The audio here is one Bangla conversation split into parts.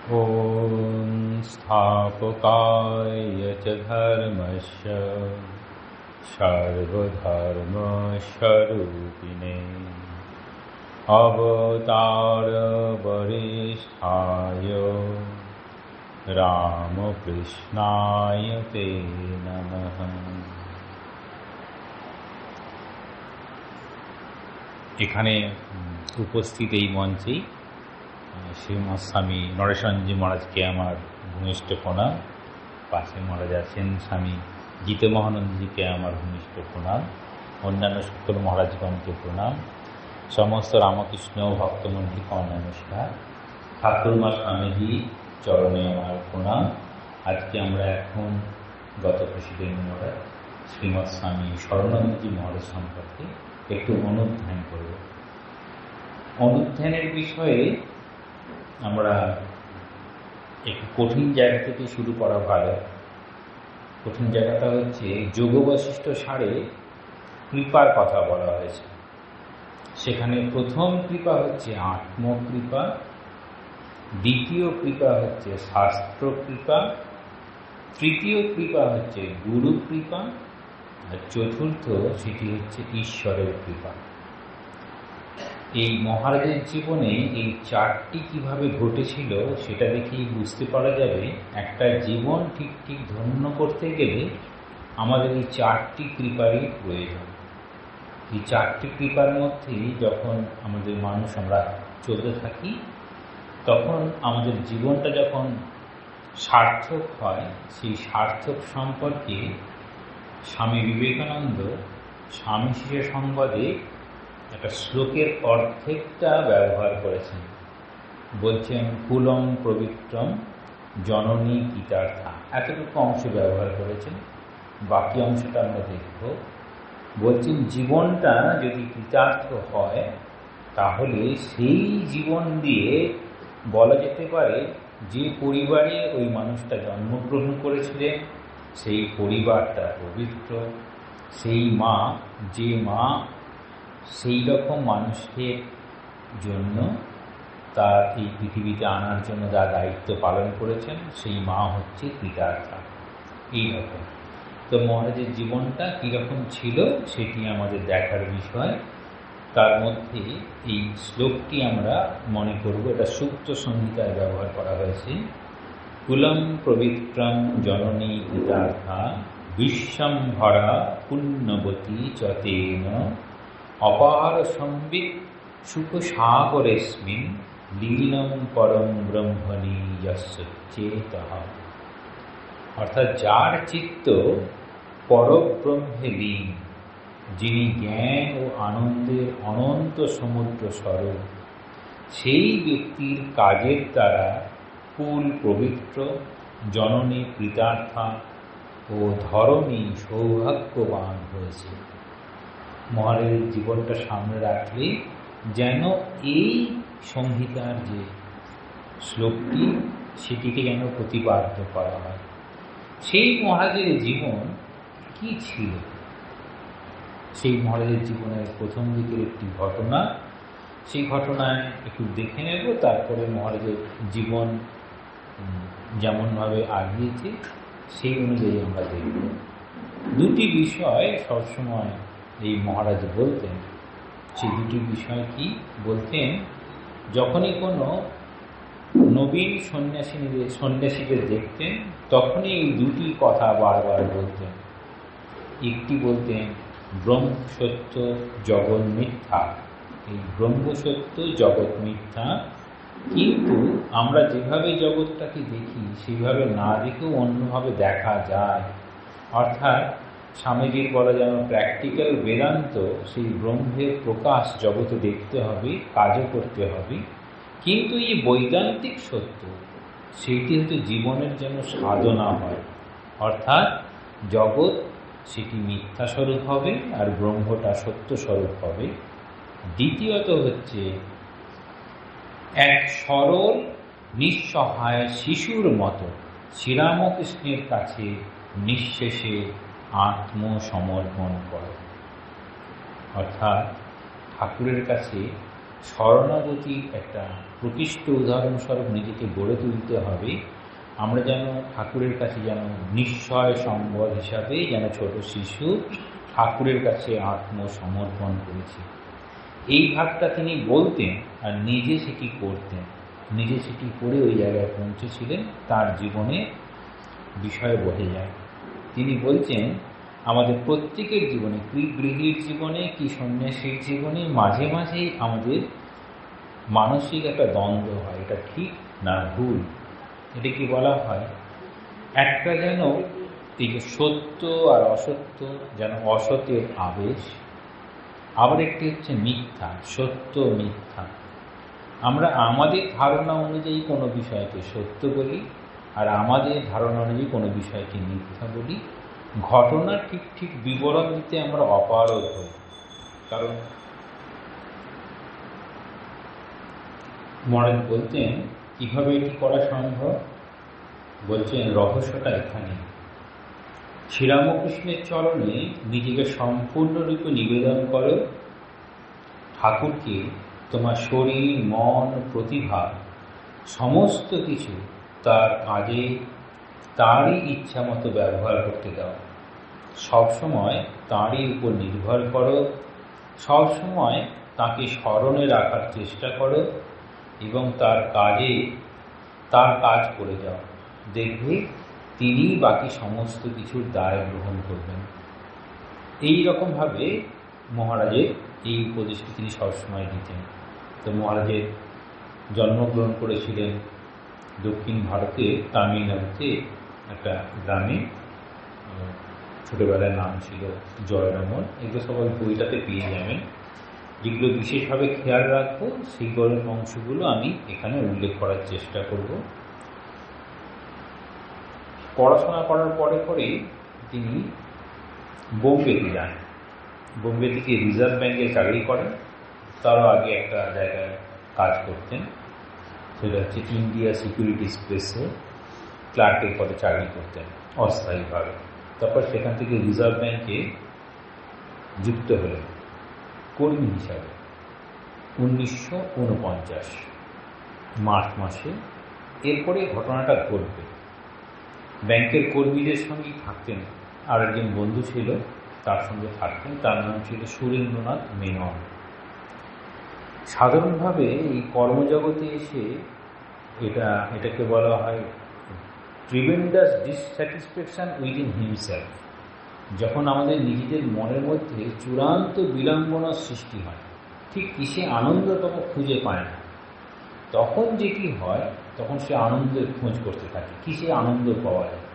ॐ स्थापकाय च धर्मस्य सर्वधर्मस्वरूपिणे अवतारवरिष्ठाय रामकृष्णाय ते नमः। এখানে উপস্থিত এই মঞ্চেই শ্রীমৎ স্বামী নরেশানন্দজি মহারাজকে আমার ভূমিষ্ঠ প্রণাম। পাশে মহারাজ আছেন স্বামী জিতমোহনন্দজিকে আমার ভূমিষ্ঠ প্রণাম। অন্যান্য সকল মহারাজগণকে প্রণাম। সমস্ত রামকৃষ্ণ ভক্তমণ্ডলীকে আমার নমস্কার। ঠাকুরমা স্বামীজি চরণে আমার প্রণাম। আজকে আমরা এখন গত প্রেসিডেন্ট মহারাজ শ্রীমৎ স্বামী স্মরণানন্দজি মহারাজ সম্পর্কে একটু অনুধ্যান করব। অনুধ্যানের বিষয়ে আমরা একটু কঠিন জায়গা থেকে শুরু করা ভালো। কঠিন জায়গাটা হচ্ছে যোগ বশিষ্ঠ সারে কৃপার কথা বলা হয়েছে। সেখানে প্রথম কৃপা হচ্ছে আত্মকৃপা, দ্বিতীয় কৃপা হচ্ছে শাস্ত্র কৃপা, তৃতীয় কৃপা হচ্ছে গুরু কৃপা, আর চতুর্থ সেটি হচ্ছে ঈশ্বরের কৃপা। এই মহারাজের জীবনে এই চারটি কিভাবে ঘটেছিল সেটা দেখেই বুঝতে পারা যাবে একটা জীবন ঠিক ঠিক ধন্য করতে গেলে আমাদের এই চারটি কৃপারই প্রয়োজন। এই চারটি কৃপার মধ্যেই যখন আমাদের মানুষ আমরা চলতে থাকি তখন আমাদের জীবনটা যখন সার্থক হয়, সেই সার্থক সম্পর্কে স্বামী বিবেকানন্দ স্বামী শিষ্য সংবাদে একটা শ্লোকের অর্ধেকটা ব্যবহার করেছেন। বলছেন কুলং পবিত্রম জননী কৃতার্থা, এতটুকু অংশ ব্যবহার করেছেন। বাকি অংশটা আমরা দেখব। বলছেন জীবনটা যদি কৃতার্থ হয় তাহলে সেই জীবন দিয়ে বলা যেতে পারে যে পরিবারে ওই মানুষটা জন্মগ্রহণ করেছিলেন সেই পরিবারটা পবিত্র। সেই মা, যে মা সেই রকম মানুষের জন্য তার এই পৃথিবীতে আনার জন্য যা দায়িত্ব পালন করেছেন সেই মা হচ্ছে কৃতার্থা। এইরকম তো মহারাজের জীবনটা কীরকম ছিল সেটি আমাদের দেখার বিষয়। তার মধ্যে এই শ্লোকটি আমরা মনে করব, এটা সুপ্ত সংহিতায় ব্যবহার করা হয়েছে। কুলম পবিত্রম জননী কৃতার্থা বিশ্বম্ভরা পুণ্যবতী চতেন অপার সম্বিত সুখ সাগরেস্মিন লীলম পরম ব্রহ্মণি যস্যচেতঃ। অর্থাৎ যার চিত্ত পরব্রহ্মে লীন, যিনি জ্ঞান ও আনন্দের অনন্ত সমুদ্র স্বরূপ, সেই ব্যক্তির কাজের দ্বারা কুল পবিত্র, জননী কৃতার্থা ও ধরণী সৌভাগ্যবান হয়েছে। মহারাজের জীবনটা সামনে রাখলে যেন এই সংহিতার যে শ্লোকটি সেটিকে যেন প্রতিপাদ্য করা হয়। সেই মহারাজের জীবন কি ছিল, সেই মহারাজের জীবনের প্রথম দিকের একটি ঘটনা, সেই ঘটনায় একটু দেখে নেব। তারপরে মহারাজের জীবন যেমনভাবে আগিয়েছে সেই অনুযায়ী আমরা দেখব। দুটি বিষয় সবসময় এই মহারাজ বলতেন। সেই দুটি বিষয় কি বলতেন? যখনই কোনো নবীন সন্ন্যাসীদের দেখতেন তখনই এই দুটি কথা বারবার বলতেন। একটি বলতেন ব্রহ্ম সত্য জগৎ মিথ্যা, এই ব্রহ্ম সত্য জগৎ মিথ্যা, কিন্তু আমরা যেভাবে জগৎটাকে দেখি সেইভাবে না দেখেও অন্যভাবে দেখা যায়। অর্থাৎ স্বামীজির বলা যেন প্র্যাকটিক্যাল বেদান্ত, সেই ব্রহ্মের প্রকাশ জগতে দেখতে হবে, কাজও করতে হবে, কিন্তু এই বৈদান্তিক সত্য সেইটি হয়তো জীবনের যেন সাধনা হয়। অর্থাৎ জগৎ সেটি মিথ্যা স্বরূপ হবে আর ব্রহ্মটা সত্য স্বরূপ হবে। দ্বিতীয়ত হচ্ছে এক সরল নিঃসহায় শিশুর মতো শ্রীরামকৃষ্ণের কাছে নিঃশেষে আত্মসমর্পণ করো। অর্থাৎ ঠাকুরের কাছে শরণাগতির একটা প্রকৃষ্ট উদাহরণস্বরূপ নিজেকে গড়ে তুলতে হবে। আমরা যেন ঠাকুরের কাছে যেন নিশ্চয় সম্বল হিসাবে যেন ছোট শিশু ঠাকুরের কাছে আত্মসমর্পণ করেছি, এই ভাবটা তিনি বলতেন আর নিজে সেটি করতেন। নিজে সেটি করে ওই জায়গায় পৌঁছেছিলেন, তার জীবনে বিষয় বোঝা যায়। তিনি বলছেন আমাদের প্রত্যেকের জীবনে, কি গৃহীর জীবনে কি সন্ন্যাসীর জীবনে মাঝে মাঝেই আমাদের মানসিক একটা দ্বন্দ্ব হয়, এটা ঠিক না ভুল। এটা কি বলা হয়, একটা যেন এই যে সত্য আর অসত্য, যেন অসত্যের আবেশ, আবার একটি হচ্ছে মিথ্যা, সত্য মিথ্যা। আমরা আমাদের ধারণা অনুযায়ী কোনো বিষয়কে সত্য বলি আর আমাদের ধারণা অনুযায়ী কোনো বিষয়কে মিথ্যা বলি। ঘটনা ঠিক ঠিক বিবরণ দিতে আমরা অপারগ হই। কারণ মহারাজ বলতেন কিভাবে এটি করা সম্ভব, বলছেন রহস্যটা এখানে। শ্রীরামকৃষ্ণের চরণে নিজেকে সম্পূর্ণরূপে নিবেদন করো। ঠাকুরকে তোমার শরীর, মন, প্রতিভা সমস্ত কিছু তার কাজে তারই ইচ্ছা মতো ব্যবহার করতে দাও। সবসময় তারই উপর নির্ভর করো, সবসময় তাকে স্মরণে রাখার চেষ্টা করো এবং তার কাজ করে যাও। দেখবে তিনি বাকি সমস্ত কিছুর দায় গ্রহণ করবেন। এই রকমভাবে মহারাজের এই উপদেশটি তিনি সবসময় দিতেন। তো মহারাজের জন্মগ্রহণ করেছিলেন দক্ষিণ ভারতের তামিলনাড়ুতে একটা গ্রামে। ছোটোবেলার নাম ছিল জয়রামন। এগুলো সবাই বইটাতে পেয়ে যাবেন। যেগুলো বিশেষভাবে খেয়াল রাখবো সেই গল্পের অংশগুলো আমি এখানে উল্লেখ করার চেষ্টা করব। পড়াশোনা করার পরে তিনি বোম্বেতে যান। বোম্বে থেকে রিজার্ভ ব্যাঙ্কে চাকরি করেন। তারও আগে একটা জায়গায় কাজ করতেন, সেটা হচ্ছে ইন্ডিয়া সিকিউরিটিজ প্রেসে ক্লার্কের পদে চাকরি করতেন অস্থায়ীভাবে। তারপর সেখান থেকে রিজার্ভ ব্যাঙ্কে যুক্ত হলেন কর্মী হিসাবে 1949 মার্চ মাসে। এরপরে ঘটনাটা ঘটবে। ব্যাংকের কর্মীদের সঙ্গেই থাকতেন, আর একজন বন্ধু ছিল তার সঙ্গে থাকতেন, তার নাম ছিল সুরেন্দ্রনাথ মেনন। সাধারণভাবে এই কর্মজগতে এসে এটাকে বলা হয় ট্রিমেন্ডাস ডিসস্যাটিসফ্যাকশন উইদিন হিমসেলফ। যখন আমাদের নিজেদের মনের মধ্যে চূড়ান্ত বিড়ম্বনার সৃষ্টি হয়, ঠিক কিসে আনন্দ তখন খুঁজে পায় না, তখন যেটি হয় তখন সে আনন্দের খোঁজ করতে থাকে। কিসে আনন্দ পাওয়া যায়,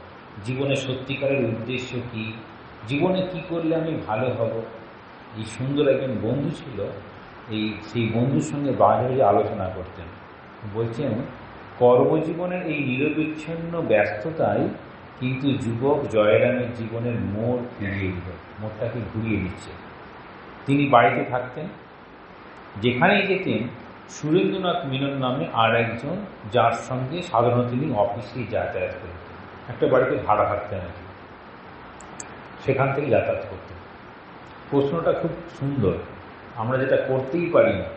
জীবনে সত্যিকারের উদ্দেশ্য কি, জীবনে কি করলে আমি ভালো হব। এই সুন্দর একজন বন্ধু ছিল, সেই বন্ধুর সঙ্গে বাজারে আলোচনা করতেন। বলছেন কর্মজীবনের এই নিরবিচ্ছিন্ন ব্যস্ততাই কিন্তু যুবক জয়রামের জীবনের মোড় ফিরিয়ে দিল, মোড়টাকে ঘুরিয়ে দিচ্ছে। তিনি বাড়িতে থাকতেন, যেখানেই যেতেন সুরেন্দ্রনাথ মেনন নামে আর একজন, যার সঙ্গে সাধারণত তিনি অফিসে যাতায়াত করতেন। একটা বাড়িতে ভাড়া থাকতেন আর কি, সেখান থেকে যাতায়াত করতেন। প্রশ্নটা খুব সুন্দর, আমরা যেটা করতেই পারি না।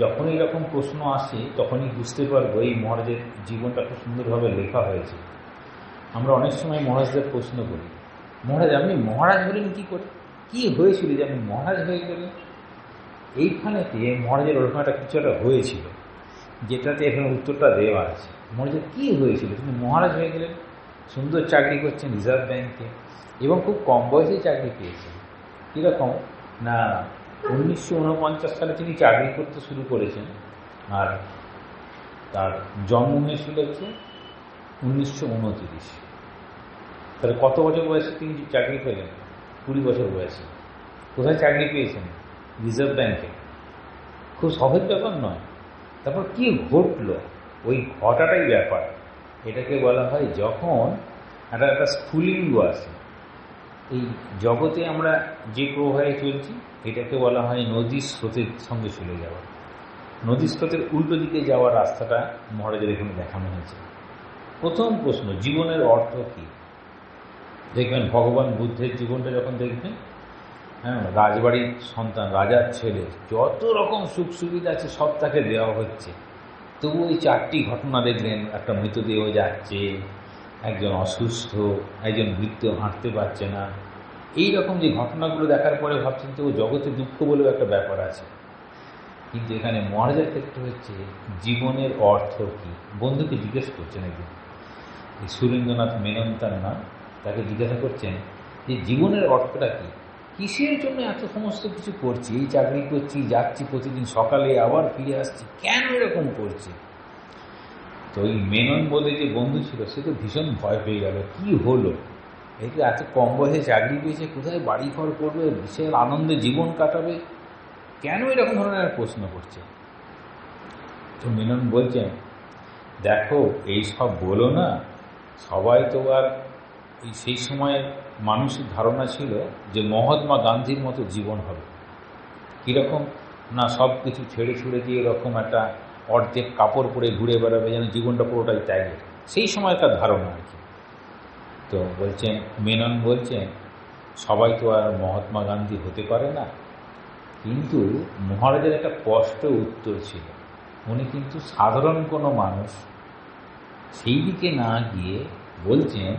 যখন এরকম প্রশ্ন আসে তখনই বুঝতে পারবো এই মহারাজের জীবনটা খুব সুন্দরভাবে লেখা হয়েছে। আমরা অনেক সময় মহারাজদের প্রশ্ন করি, মহারাজ আপনি মহারাজ হলেন কী করে, কী হয়েছিল যে আপনি মহারাজ হয়ে গেলেন? এইখানেতে মহারাজের ওরকম একটা কিছু একটা হয়েছিল, যেটাতে এখানে উত্তরটা দেওয়া আছে। মহারাজের কী হয়েছিল তিনি মহারাজ হয়ে গেলেন? সুন্দর চাকরি করছেন রিজার্ভ ব্যাঙ্কে এবং খুব কম বয়সেই চাকরি পেয়েছেন। কীরকম না, 1949 সালে তিনি চাকরি করতে শুরু করেছেন, আর তার জন্ম হয়েছিল হচ্ছে 1929। তাহলে কত বছর বয়সে তিনি চাকরি পেলেন? 20 বছর বয়সে। কোথায় চাকরি পেয়েছেন? রিজার্ভ ব্যাঙ্কে। খুব সহজ ব্যাপার নয়। তারপর কি ঘটলো, ওই ঘটাটাই ব্যাপার। এটাকে বলা হয় যখন একটা স্ফুলিঙ্গ আসে। এই জগতে আমরা যে প্রবাহে চলছি এটাকে বলা হয় নদীর স্রোতের সঙ্গে চলে যাওয়া। নদীর স্রোতের উল্টো দিকে যাওয়ার রাস্তাটা মহারাজের এখানে দেখানো হয়েছে। প্রথম প্রশ্ন, জীবনের অর্থ কী? দেখবেন ভগবান বুদ্ধের জীবনটা যখন দেখবেন, হ্যাঁ, রাজবাড়ির সন্তান, রাজার ছেলে, যত রকম সুখ সুবিধা আছে সব তাকে দেওয়া হচ্ছে। তবু ওই 4টি ঘটনা দেখলেন, একটা মৃতদেহ যাচ্ছে, একজন অসুস্থ, একজন বৃদ্ধ হাঁটতে পারছে না। এই রকম যে ঘটনাগুলো দেখার পরে ভাবছেন তো জগতে দুঃখ বলেও একটা ব্যাপার আছে। কিন্তু এখানে মহারাজের ক্ষেত্রে হচ্ছে জীবনের অর্থ কী। বন্ধুকে জিজ্ঞেস করছেন একদিন, এই সুরেন্দ্রনাথ মেনন তার নাম, তাকে জিজ্ঞাসা করছেন যে জীবনের অর্থটা কী, কিসের জন্য এত সমস্ত কিছু করছি, এই চাকরি করছি, যাচ্ছি প্রতিদিন সকালে, আবার ফিরে আসছি, কেন এরকম করছি। তো ওই মেনন বলে যে বন্ধু ছিল, সে তো ভীষণ ভয় পেয়ে গেল, কি হলো, এই তো এত কম বয়সে চাকরি পেয়েছে, কোথায় বাড়ি ঘর করবে, বিশাল আনন্দে জীবন কাটাবে, কেন এরকম ধরনের প্রশ্ন করছে। তো মেনন বলছেন, দেখো এই সব বলো না, সবাই তো আর সেই সময় মানুষের ধারণা ছিল যে মহাত্মা গান্ধীর মতো জীবন হবে। কীরকম না, সব কিছু ছেড়ে ছুড়ে দিয়ে এরকম একটা অর্ধেক কাপড় পরে ঘুরে বেড়াবে, যেন জীবনটা পুরোটাই ত্যাগের, সেই সময়কার ধারণা আর কি। তো বলছেন, মেনন বলছেন, সবাই তো আর মহাত্মা গান্ধী হতে পারে না। কিন্তু মহারাজের একটা স্পষ্ট উত্তর ছিল, উনি কিন্তু সাধারণ কোনো মানুষ। সেই দিকে না গিয়ে বলছেন,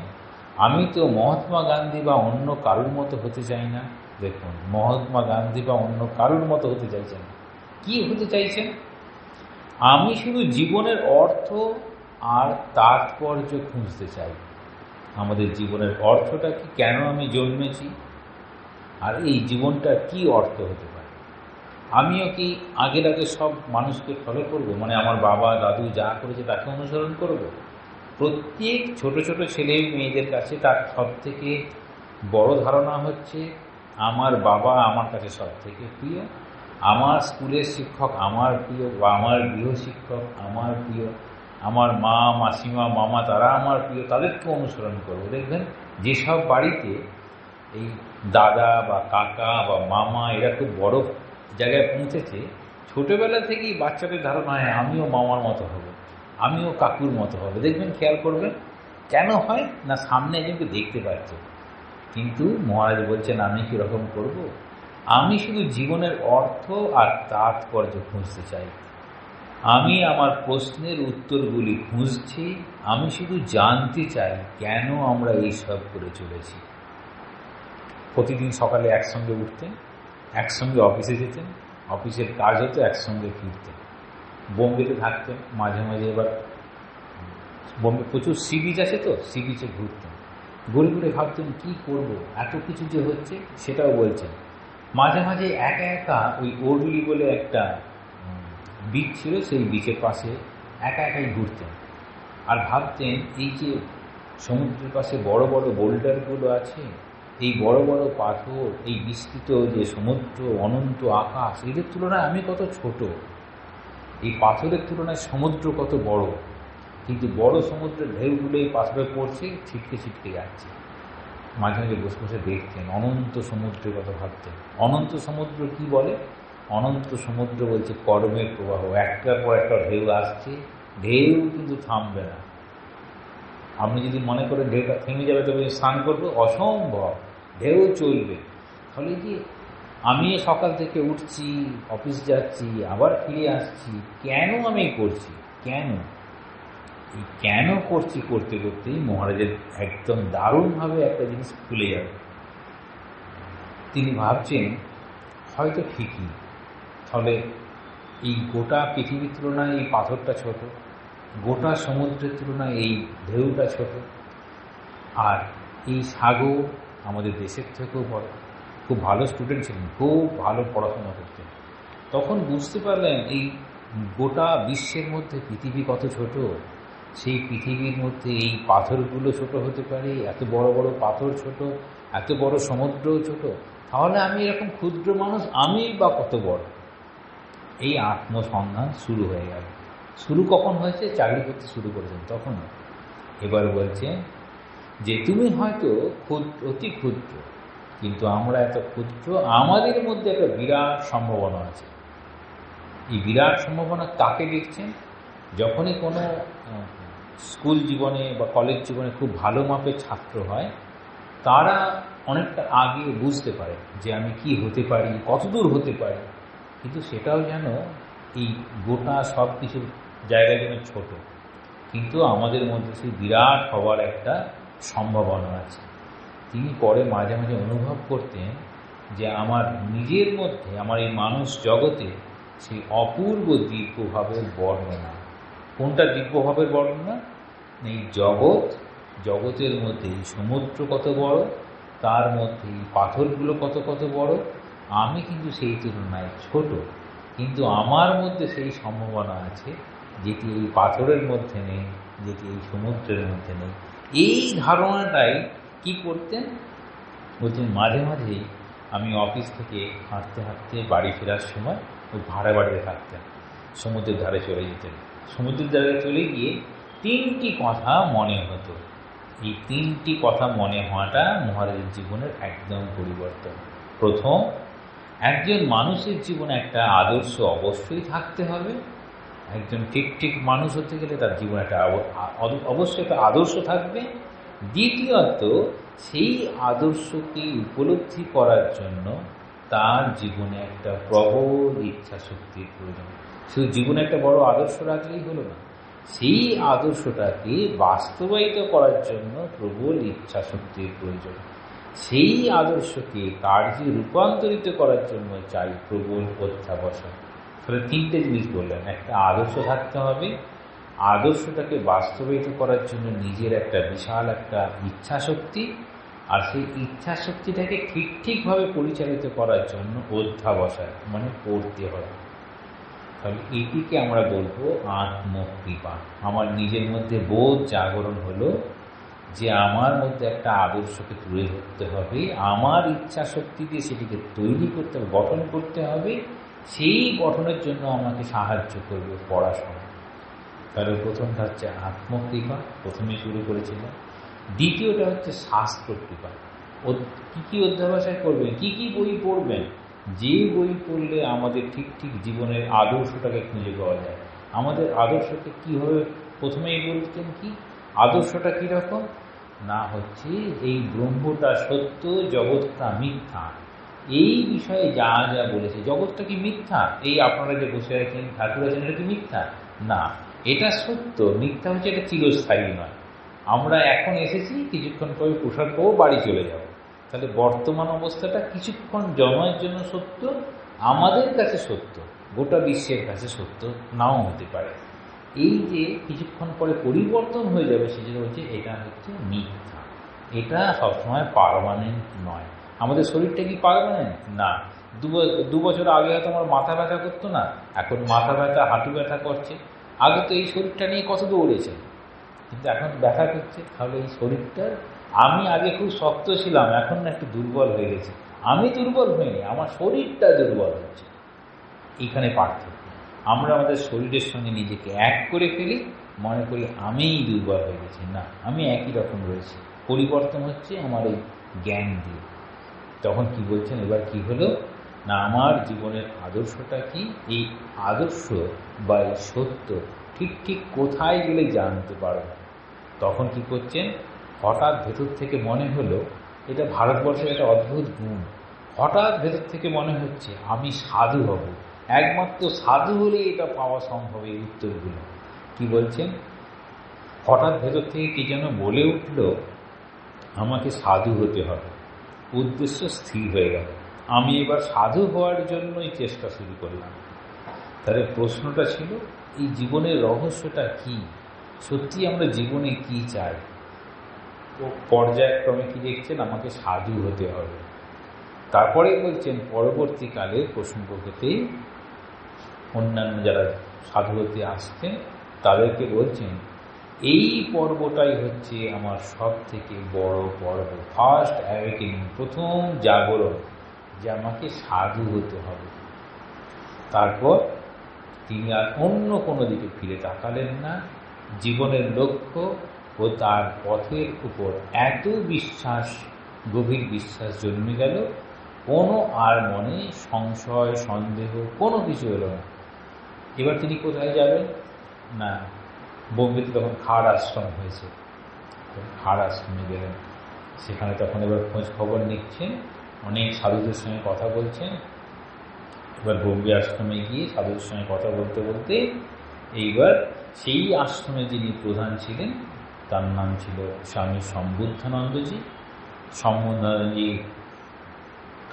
আমি তো মহাত্মা গান্ধী বা অন্য কারুর মতো হতে চাই না। দেখুন, মহাত্মা গান্ধী বা অন্য কারুর মতো হতে চাইছেন, কি হতে চাইছেন, আমি শুধু জীবনের অর্থ আর তাৎপর্য খুঁজতে চাই। আমাদের জীবনের অর্থটা কি, কেন আমি জন্মেছি, আর এই জীবনটার কি অর্থ হতে পারে। আমিও কি আগের আগে সব মানুষকে ফলো করব, মানে আমার বাবা দাদু যা করেছে তাকে অনুসরণ করব। প্রত্যেক ছোট ছোট ছেলে মেয়েদের কাছে তার সব থেকে বড় ধারণা হচ্ছে আমার বাবা আমার কাছে সব থেকে প্রিয়, আমার স্কুলের শিক্ষক আমার প্রিয়, বা আমার গৃহ শিক্ষক আমার প্রিয়, আমার মা মাসিমা মামা তারা আমার প্রিয়, তাদেরকে অনুসরণ করব। দেখবেন যেসব বাড়িতে এই দাদা বা কাকা বা মামা এরা খুব বড় জায়গায় পৌঁছেছে, ছোটোবেলা থেকেই বাচ্চাদের ধারণা হয় আমিও মামার মতো হব, আমিও কাকুর মতো হবে। দেখবেন, খেয়াল করবেন কেন হয় না, সামনে একজনকে দেখতে পাচ্ছে। কিন্তু মহারাজ বলছেন, আমি কীরকম করব, আমি শুধু জীবনের অর্থ আর তাৎপর্য খুঁজতে চাই। আমি আমার প্রশ্নের উত্তরগুলি খুঁজছি, আমি শুধু জানতে চাই কেন আমরা এইসব করে চলেছি। প্রতিদিন সকালে একসঙ্গে উঠতেন, একসঙ্গে অফিসে যেতেন, অফিসের কাজ হতো, একসঙ্গে ফিরতেন। বোম্বেতে থাকতেন, মাঝে মাঝে এবার বোম্বে প্রচুর সি বিচ আছে, তো সি বিচে ঘুরতেন। ঘুরে ঘুরে ভাবতেন কী করব, এত কিছু যে হচ্ছে, সেটাও বলছেন। মাঝে মাঝে একা একা ওই ওরলি বলে একটা বিচ ছিল, সেই বিচের পাশে একা একাই ঘুরতেন আর ভাবতেন এই যে সমুদ্রের পাশে বড় বড় বোল্ডারগুলো আছে, এই বড় বড় পাথর, এই বিস্তৃত যে সমুদ্র, অনন্ত আকাশ, এদের তুলনায় আমি কত ছোট, এই পাথরের তুলনায় সমুদ্র কত বড়, কিন্তু বড় সমুদ্রের ঢেউগুলো এই পাথরে পড়ছে, ছিটকে ছিটকে যাচ্ছে। মাঝে মাঝে বসে বসে দেখতেন অনন্ত সমুদ্রের কথা, ভাবতেন অনন্ত সমুদ্র কি বলে। অনন্ত সমুদ্র বলছে কর্মের প্রবাহ, একটার পর একটা ঢেউ আসছে, ঢেউ কিন্তু থামবে না। আপনি যদি মনে করেন ঢেউটা থেমে যাবে তবে স্নান করবো, অসম্ভব, ঢেউ চলবে। ফলে কি আমি সকাল থেকে উঠছি, অফিস যাচ্ছি, আবার ফিরে আসছি, কেন আমি করছি, কেন এই কেন করছি করতে করতেই মহারাজের একদম দারুণভাবে একটা জিনিস খুলে যাবে। তিনি ভাবছেন হয়তো ঠিকই, ফলে এই গোটা পৃথিবীর তুলনায় এই পাথরটা ছোট, গোটা সমুদ্রের তুলনায় এই ঢেউটা ছোট, আর এই সাগর আমাদের দেশের থেকেও বড়। খুব ভালো স্টুডেন্ট ছিলেন, খুব ভালো পড়াশোনা করতেন। তখন বুঝতে পারলেন এই গোটা বিশ্বের মধ্যে পৃথিবী কত ছোট, সেই পৃথিবীর মধ্যে এই পাথরগুলো ছোট হতে পারে, এত বড় বড় পাথর ছোট, এত বড় সমুদ্রও ছোট, তাহলে আমি এরকম ক্ষুদ্র মানুষ, আমি বা কত বড়। এই আত্মসন্ধান শুরু হয়ে গেল। শুরু কখন হয়েছে, চাকরি করতে শুরু করেছেন তখন। এবার বলছে যে তুমি হয়তো অতি ক্ষুদ্র, কিন্তু আমরা এত ক্ষুদ্র, আমাদের মধ্যে একটা বিরাট সম্ভাবনা আছে। এই বিরাট সম্ভাবনা কাকে দেখছেন, যখনই কোনো স্কুল জীবনে বা কলেজ জীবনে খুব ভালো মাপের ছাত্র হয়, তারা অনেকটা আগে বুঝতে পারে যে আমি কি হতে পারি, কতদূর হতে পারি, কিন্তু সেটাও যেন এই গোটা সব কিছুর জায়গায় যেন ছোট, কিন্তু আমাদের মধ্যে সেই বিরাট হওয়ার একটা সম্ভাবনা আছে। তিনি পরে মাঝে মাঝে অনুভব করতেন যে আমার নিজের মধ্যে, আমার এই মানুষ জগতে সেই অপূর্ব দিব্যভাবের বর্ণনা। কোনটা দিব্যভাবের বর্ণনা? এই জগতের মধ্যে এই সমুদ্র কত বড়, তার মধ্যে এই পাথরগুলো কত কত বড়, আমি কিন্তু সেই তুলনায় ছোট, কিন্তু আমার মধ্যে সেই সম্ভাবনা আছে যেটি এই পাথরের মধ্যে নেই, যেটি এই সমুদ্রের মধ্যে নেই। এই ধারণাটাই কি করতেন? বলছেন মাঝে মাঝেই আমি অফিস থেকে হাঁটতে হাঁটতে বাড়ি ফেরার সময় ওই ভাড়া বাড়িতে থাকতেন, সমুদ্রের ধারে চলে যেতেন। সমুদ্রের ধারে চলে গিয়ে 3টি কথা মনে হতো। এই 3টি কথা মনে হওয়াটা মহারাজের জীবনের একদম পরিবর্তন। প্রথম, একজন মানুষের জীবনে একটা আদর্শ অবশ্যই থাকতে হবে। একজন ঠিক মানুষ হতে গেলে তার জীবনে একটা অবশ্যই একটা আদর্শ থাকবে। দ্বিতীয়ত, সেই আদর্শকে উপলব্ধি করার জন্য তার জীবনে একটা প্রবল ইচ্ছা শক্তির প্রয়োজন। শুধু জীবনে একটা বড় আদর্শ রাখলেই হলো না, সেই আদর্শটাকে বাস্তবায়িত করার জন্য প্রবল ইচ্ছা শক্তির প্রয়োজন। সেই আদর্শকে কার্যে রূপান্তরিত করার জন্য চাই প্রবল অধ্যাবসায়। তাহলে 3টে জিনিস বললেন। একটা আদর্শ থাকতে হবে, আদর্শটাকে বাস্তবায়িত করার জন্য নিজের একটা বিশাল একটা ইচ্ছা শক্তি, আর সেই ইচ্ছা শক্তিটাকে ঠিকভাবে পরিচালিত করার জন্য অধ্যাবসায়, মানে পড়তে হবে। তাহলে এটিকে আমরা বলবো আত্মকৃপা। আমার নিজের মধ্যে বোধ জাগরণ হলো যে আমার মধ্যে একটা আদর্শকে তুলে ধরতে হবে, আমার ইচ্ছা শক্তি দিয়ে সেটিকে তৈরি করতে হবে, গঠন করতে হবে। সেই গঠনের জন্য আমাকে সাহায্য করবে পড়াশোনা। তাহলে প্রথমটা হচ্ছে আত্মকৃপা, প্রথমে শুরু করেছিলাম। দ্বিতীয়টা হচ্ছে শাস্ত্রকৃপা। কী অধ্যাবসায় করবেন, কি বই পড়বেন, যে বই পড়লে আমাদের ঠিক জীবনের আদর্শটাকে খুঁজে পাওয়া যায়। আমাদের আদর্শকে কীভাবে, প্রথমেই বলতেন কি আদর্শটা কীরকম না, হচ্ছে এই ব্রহ্মটা সত্য, জগৎটা মিথ্যা। এই বিষয়ে যা বলেছে, জগৎটা কি মিথ্যা? এই আপনারা যে বসে আছেন, ঠাকুর আছেন, এটা কি মিথ্যা? না, এটা সত্য। মিথ্যা হচ্ছে এটা চিরস্থায়ী নয়। আমরা এখন এসেছি, কিছুক্ষণ পরে প্রসাদ পাবো, বাড়ি চলে যাব। তাহলে বর্তমান অবস্থাটা কিছুক্ষণ জমায়ের জন্য সত্য, আমাদের কাছে সত্য, গোটা বিশ্বের কাছে সত্য নাও হতে পারে। এই যে কিছুক্ষণ পরে পরিবর্তন হয়ে যাবে, সেটা হচ্ছে এটা হচ্ছে মিথ্যা। এটা সবসময় পার্মানেন্ট নয়। আমাদের শরীরটা কি পার্মানেন্ট? না। 2 বছর আগে হয়তো আমার মাথা ব্যথা করতো না, এখন মাথা ব্যথা, হাঁটু ব্যথা করছে। আগে তো এই শরীরটা নিয়ে কত দৌড়েছে, কিন্তু এখন ব্যথা করছে। তাহলে এই শরীরটার, আমি আগে খুব শক্ত ছিলাম, এখন না একটু দুর্বল হয়ে গেছে। আমি দুর্বল হইনি, আমার শরীরটা দুর্বল হচ্ছে। এইখানে পার্থক্য। আমরা আমাদের শরীরের সঙ্গে নিজেকে এক করে ফেলি, মনে করি আমিই দুর্বল হয়ে গেছি। না, আমি একই রকম রয়েছি, পরিবর্তন হচ্ছে আমার এই জ্ঞান দিয়ে। তখন কি বলছেন, এবার কি হলো না, আমার জীবনের আদর্শটা কি, এই আদর্শ বা এই সত্য ঠিক কোথায় গেলে জানতে পারব। তখন কি করছেন, হঠাৎ ভেতর থেকে মনে হলো, এটা ভারতবর্ষের একটা অদ্ভুত গুণ, হঠাৎ ভেতর থেকে মনে হচ্ছে আমি সাধু হব। একমাত্র সাধু হলে এটা পাওয়া সম্ভব, এই উত্তরগুলো। কি বলছেন, হঠাৎ ভেতর থেকে কি যেন বলে উঠল, আমাকে সাধু হতে হবে। উদ্দেশ্য স্থির হয়ে গেল, আমি এবার সাধু হওয়ার জন্যই চেষ্টা শুরু করলাম। তাহলে প্রশ্নটা ছিল, এই জীবনের রহস্যটা কি? সত্যি আমরা জীবনে কি চাই? ও পর্যায়ক্রমে কি দেখছেন, আমাকে সাধু হতে হবে। তারপরে বলছেন পরবর্তীকালে প্রসঙ্গতে অন্যান্য যারা সাধু হতে আসছেন তাদেরকে বলছেন, এই পর্বটাই হচ্ছে আমার সব থেকে বড় পর্ব, ফার্স্ট অ্যাওয়েকেনিং, প্রথম জাগরণ, যে আমাকে সাধু হতে হবে। তারপর তিনি আর অন্য কোনো দিকে ফিরে তাকালেন না। জীবনের লক্ষ্য ও তার পথের উপর এত বিশ্বাস, গভীর বিশ্বাস জন্মে গেল, কোনো আর মনে সংশয় সন্দেহ কোনো কিছু এলো না। এবার তিনি কোথায় যাবেন না, বোম্বেতে তখন খাড় আশ্রম হয়েছে, খাড় আশ্রমে গেলেন। সেখানে তখন এবার খোঁজ খবর নিচ্ছেন, অনেক সাধুদের সঙ্গে কথা বলছেন। এবার বোম্বে আশ্রমে গিয়ে সাধুদের সঙ্গে কথা বলতে বলতে এইবার সেই আশ্রমে যিনি প্রধান ছিলেন তার নাম ছিল স্বামী সম্বুদ্ধানন্দজি। সম্বুদ্ধানন্দজির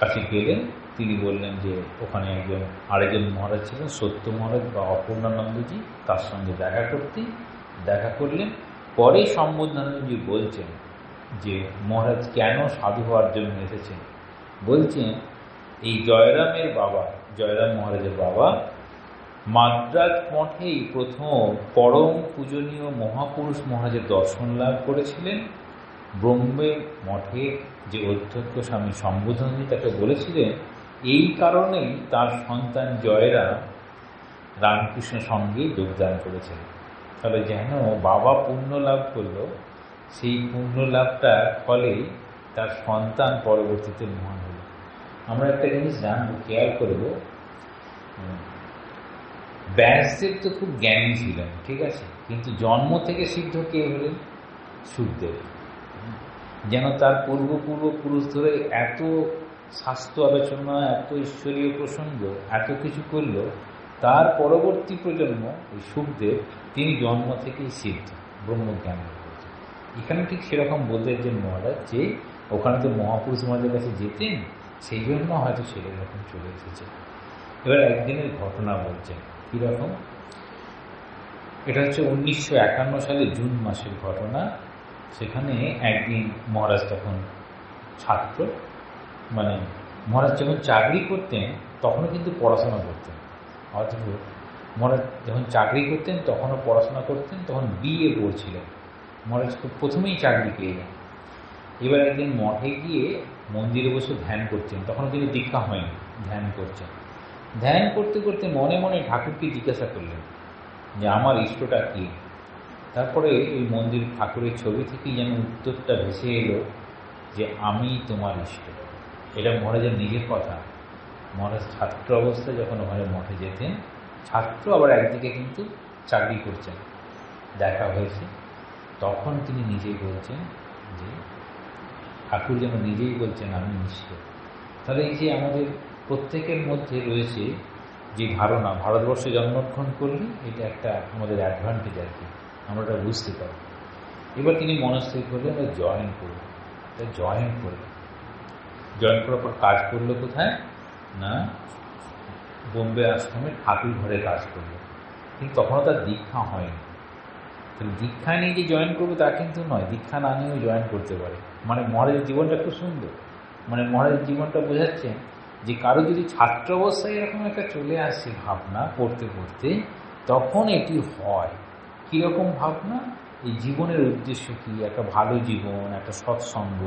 কাছে গেলেন, তিনি বললেন যে ওখানে আরেকজন মহারাজ ছিলেন সত্য মহারাজ বা অপূর্ণানন্দজি, তার সঙ্গে দেখা করলেন। পরে সম্বুদ্ধানন্দজি বলছেন যে মহারাজ কেন সাধু হওয়ার জন্য এসেছেন। বলছেন এই জয়রামের বাবা, জয়রাম মহারাজের বাবা মাদ্রাজ মঠেই প্রথম পরম পূজনীয় মহাপুরুষ মহারাজের দর্শন লাভ করেছিলেন। বোম্বে মঠে যে অধ্যক্ষ স্বামী সম্বোধনী তাকে বলেছিলেন, এই কারণেই তার সন্তান জয়রাম রামকৃষ্ণ সঙ্গে যোগদান করেছেন। তাহলে যেন বাবা পুণ্য লাভ করল, সেই পুণ্য লাভটার ফলেই তার সন্তান পরবর্তীতে মহান হল। আমরা একটা জিনিস জানব, খেয়াল করব, ব্যাসদেব তো খুব জ্ঞানী ছিলেন, ঠিক আছে, কিন্তু জন্ম থেকে সিদ্ধ কে হলেন? সুখদেব। যেন তার পূর্বপুরুষ ধরে এত শাস্ত্র আলোচনা, এত ঈশ্বরীয় প্রসঙ্গ, এত কিছু করল, তার পরবর্তী প্রজন্ম ওই সুখদেব, তিনি জন্ম থেকেই সিদ্ধ, ব্রহ্মজ্ঞান করেছেন। এখানে ঠিক সেরকম বলতে যে মহারাজ যে ওখানে তো মহাপুরুষ মহারাজের কাছে যেতেন, সেই জন্য হয়তো সেরকম চলে এসেছে। এবার একদিনের ঘটনা বলছেন, কীরকম? এটা হচ্ছে 1951 সালে জুন মাসের ঘটনা। সেখানে একদিন মহারাজ তখন ছাত্র, মানে মহারাজ যখন চাকরি করতেন তখনও কিন্তু পড়াশোনা করতেন। অথচ মহারাজ যখন চাকরি করতেন তখনও পড়াশোনা করতেন, তখন বিএ পড়ছিলেন। মহারাজ প্রথমেই চাকরি পেয়ে যান। এবার একদিন মঠে গিয়ে মন্দিরে বসে ধ্যান করছেন, তখন কিন্তু দীক্ষা হয়নি, ধ্যান করছেন। ধ্যান করতে করতে মনে মনে ঠাকুরকে জিজ্ঞাসা করলেন যে আমার ইষ্টটা কী। তারপরে ওই মন্দির ঠাকুরের ছবি থেকেই যেন উত্তরটা ভেসে এলো যে আমি তোমার ইষ্ট। এটা মহারাজের নিজের কথা। মহারাজ ছাত্র অবস্থায় যখন ওখানে মঠে যেতেন, ছাত্র আবার একদিকে কিন্তু চাকরি করছেন, দেখা হয়েছে, তখন তিনি নিজেই বলছেন যে ঠাকুর যেন নিজেই বলছেন আমি ইষ্ট। তাহলে এই যে আমাদের প্রত্যেকের মধ্যে রয়েছে যে ধারণা, ভারতবর্ষে জন্মগ্রহণ করলে এটা একটা আমাদের অ্যাডভান্টেজ আর কি, আমরা এটা বুঝতে পারি। এবার তিনি মনস্থির করলেন আমরা জয়েন করব। তাই জয়েন করার পর কাজ করলো কোথায় না, বোম্বে আশ্রমের ঠাকুর ঘরে কাজ করলো। কিন্তু তখনও তার দীক্ষা হয়নি। তাহলে দীক্ষা নিয়ে যে জয়েন করবে তা কিন্তু নয়, দীক্ষা না নিয়েও জয়েন করতে পারে। মানে মহারাজের জীবনটা খুব সুন্দর। মানে মহারাজের জীবনটা বোঝাচ্ছেন যে কারো যদি ছাত্র অবস্থায় এরকম একটা চলে আসে ভাবনা পড়তে পড়তে, তখন এটি হয়। কীরকম ভাবনা? এই জীবনের উদ্দেশ্য কী, একটা ভালো জীবন, একটা সৎসঙ্গ,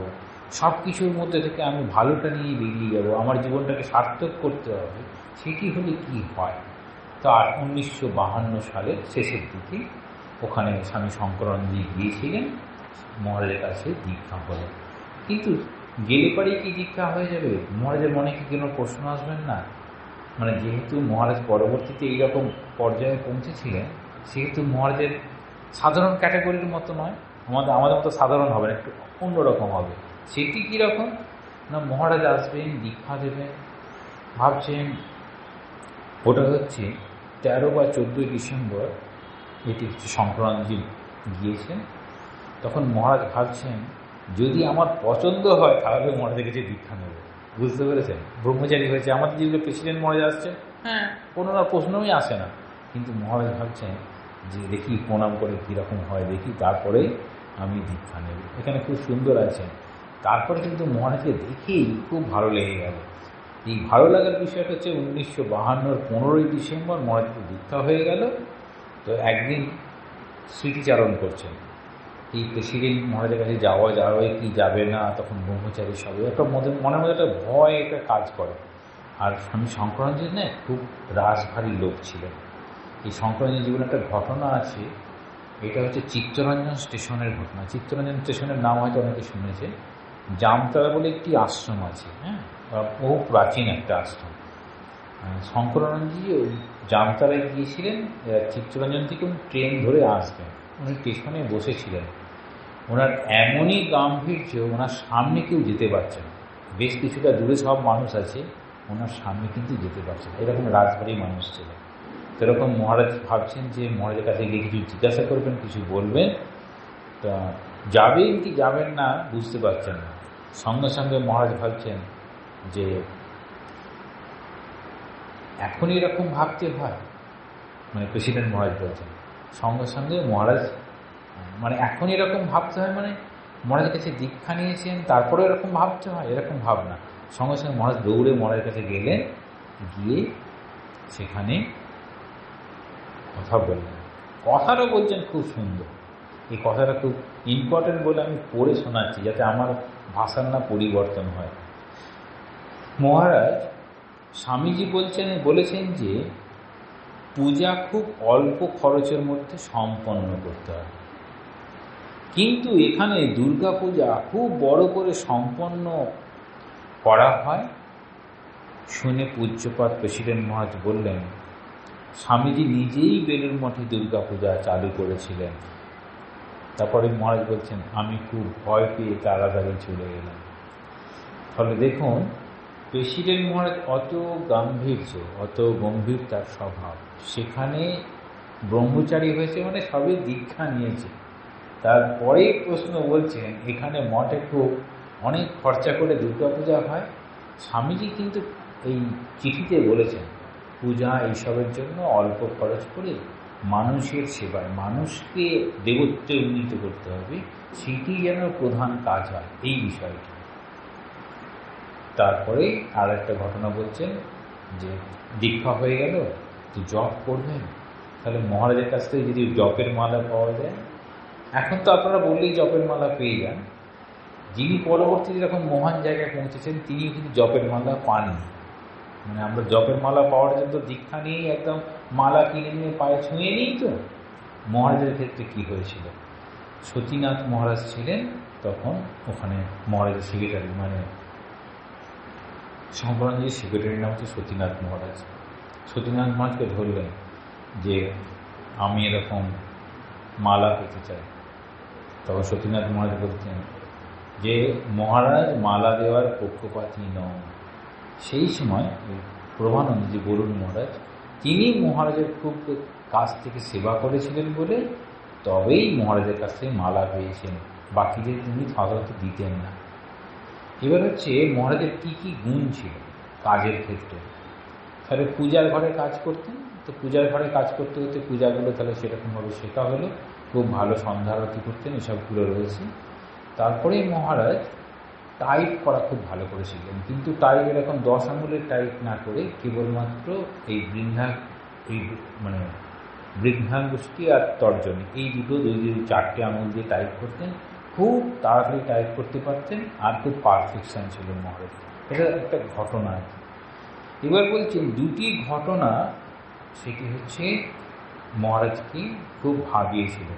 সব কিছুর মধ্যে থেকে আমি ভালোটা নিয়ে বেরিয়ে যাব, আমার জীবনটাকে সার্থক করতে হবে, সেটি হলে কি হয়। তো 1952 সালের শেষের দিকে ওখানে স্বামী শঙ্করানন্দজি গিয়েছিলেন, মহারাজের কাছে দীক্ষা হলেন। কিন্তু গেলে পরে কি দীক্ষা হয়ে যাবে? মহারাজের মনে কি কোনো প্রশ্ন আসবেন না? মানে যেহেতু মহারাজ পরবর্তীতে এইরকম পর্যায়ে পৌঁছেছিলেন, সেহেতু মহারাজের সাধারণ ক্যাটাগরির মতো নয়, আমাদের মতো সাধারণ হবে না, একটু অন্যরকম হবে। সেটি কীরকম না, মহারাজ আসবেন, দীক্ষা দেবেন। ভাবছেন ওটা হচ্ছে 13 বা 14 ডিসেম্বর, এটি হচ্ছে শঙ্করানন্দজি গিয়েছেন। তখন মহারাজ ভাবছেন যদি আমার পছন্দ হয় তাহলে মহারাজের কাছে দীক্ষা নেব। বুঝতে পেরেছেন? ব্রহ্মচারী হয়েছে, আমাদের যেগুলো প্রেসিডেন্ট মহারাজ আসছে, হ্যাঁ, কোনো না প্রশ্নই আসে না। কিন্তু মহারাজ ভাবছেন যে দেখি প্রণাম করে কীরকম হয় দেখি, তারপরে আমি দীক্ষা নেব। এখানে খুব সুন্দর আছে। তারপরে কিন্তু মহারাজকে দেখেই খুব ভালো লেগে গেল। এই ভালো লাগার বিষয়টা হচ্ছে 1952 15ই ডিসেম্বর মহারাজকে দীক্ষা হয়ে গেল। তো একদিন স্মৃতিচারণ করছেন, এই প্রেসিডেন্ট মহারাজের কাছে যাওয়া যাবে কি যাবে না, তখন ব্রহ্মচারী সবাই একটা মনের মধ্যে একটা ভয় একটা কাজ করে। আর স্বামী শঙ্করানন্দজি না খুব রাশভারী লোক ছিলেন। এই শঙ্করানন্দজির জীবনে একটা ঘটনা আছে, এটা হচ্ছে চিত্তরঞ্জন স্টেশনের ঘটনা। চিত্তরঞ্জন স্টেশনের নাম হয়তো অনেকে শুনেছে। জামতলা বলে একটি আশ্রম আছে, হ্যাঁ, বহু প্রাচীন একটা আশ্রম। শঙ্করানন্দজি ওই জামতলায় গিয়েছিলেন চিত্তরঞ্জন থেকে ট্রেন ধরে আসবেন, উনি স্টেশনে বসেছিলেন। ওনার এমনই গাম্ভীর্য, ওনার সামনে কেউ যেতে পারছে না, বেশ কিছুটা দূরে সব মানুষ আছে, ওনার সামনে কিন্তু যেতে পারছে না। এরকম রাজবাড়ি মানুষ ছিল। সেরকম মহারাজ ভাবছেন যে মহারাজের কাছে গিয়ে কিছু জিজ্ঞাসা করবেন, কিছু বলবেন, তা যাবেন কি যাবেন না বুঝতে পারছেন না। সঙ্গে সঙ্গে মহারাজ ভাবছেন যে এখন এরকম ভাবতে হয়, মানে প্রেসিডেন্ট মহারাজ বলছেন, সঙ্গে সঙ্গে মহারাজ মানে এখন এরকম ভাবতে হয়, মানে মহারাজের কাছে দীক্ষা নিয়েছেন তারপরে এরকম ভাবতে হয়, এরকম ভাবনা। সঙ্গে সঙ্গে মহারাজ দৌড়ে মহারাজের কাছে গেলেন, গিয়ে সেখানে কথা বললেন। কথাটা বলছেন খুব সুন্দর, এই কথাটা খুব ইম্পর্টেন্ট বলে আমি পড়ে শোনাচ্ছি যাতে আমার ভাষার না পরিবর্তন হয়। মহারাজ স্বামীজি বলেছেন যে পূজা খুব অল্প খরচের মধ্যে সম্পন্ন করতে হয়, কিন্তু এখানে দুর্গা পূজা খুব বড় করে সম্পন্ন করা হয়। শুনে পূজ্যপাত প্রেসিডেন্ট মহারাজ বললেন, স্বামীজি নিজেই বেলুড় মঠে দুর্গা পূজা চালু করেছিলেন। তারপরে মহারাজ বলছেন, আমি খুব ভয় পেয়ে তাড়াতাড়ি চলে গেলাম। ফলে দেখুন প্রেসিডেন্ট মহারাজ অত গাম্ভীর্য, অত গম্ভীর তার স্বভাব, সেখানে ব্রহ্মচারী হয়েছে মানে সবে দীক্ষা নিয়েছে। তারপরে প্রশ্ন বলছেন এখানে মঠে খুব অনেক খরচা করে দুর্গা পূজা হয়। স্বামীজি কিন্তু এই চিঠিতে বলেছেন পূজা এইসবের জন্য অল্প খরচ করে মানুষের সেবায়, মানুষকে দেবত্বে উন্নীত করতে হবে, সেটি যেন প্রধান কাজ হয়, এই বিষয়টি। তারপরে আর একটা ঘটনা বলছেন যে দীক্ষা হয়ে গেল তো জপ করবেন, তাহলে মহারাজের কাছ থেকে যদি জপের মালা পাওয়া যায়, এখন তো আপনারা বললেই জপের মালা পেয়ে যান, যিনি পরবর্তীতে যখন মহান জায়গায় পৌঁছেছেন তিনিও কিন্তু জপের মালা পাননি। মানে আমরা জপের মালা পাওয়ার জন্য দীক্ষা নিয়েই একদম মালা কিনে নিয়ে পায়ে ছুঁয়ে নিই। তো মহারাজের ক্ষেত্রে কি হয়েছিল, সতীনাথ মহারাজ ছিলেন তখন ওখানে, মহারাজের সেক্রেটারি, মানে শঙ্করানন্দের সেক্রেটারির নাম হচ্ছে সতীনাথ মহারাজ। সতীনাথ মহারাজকে ধরলেন যে আমি এরকম মালা পেতে চাই। তখন সতীনাথ মহারাজ বলতেন যে মহারাজ মালা দেওয়ার পক্ষপাতী নন। সেই সময় প্রভানন্দ যে বরুণ মহারাজ, তিনি মহারাজের খুব কাছ থেকে সেবা করেছিলেন বলে তবেই মহারাজের কাছ থেকে মালা পেয়েছেন, বাকিদের তিনি সাধারণত দিতেন না। এবার হচ্ছে মহারাজের কী কী গুণ ছিল কাজের ক্ষেত্রে। তাহলে পূজার ঘরে কাজ করতেন, তো পূজার ঘরে কাজ করতে করতে পূজাগুলো তাহলে সেরকমভাবে শেখা হলো, খুব ভালো সন্ধ্যা আরতি করতেন, এসবগুলো রয়েছে। তারপরে মহারাজ টাইপ করা খুব ভালো করে শিখলেন, কিন্তু টাইপ এরকম 10 আঙুলের টাইপ না করে কেবলমাত্র এই মানে বৃদ্ধাঙ্গুষ্ঠী আর তর্জনী, এই দুটো 2-4টে আঙুল দিয়ে টাইপ করতেন, খুব তাড়াতাড়ি টাইপ করতে পারতেন, আর খুব পারফেকশন ছিল মহারাজ। এটা একটা ঘটনা আর কি। এবার বলছেন দুটি ঘটনা, সেটি হচ্ছে মহারাজকে খুব ভাবিয়েছিল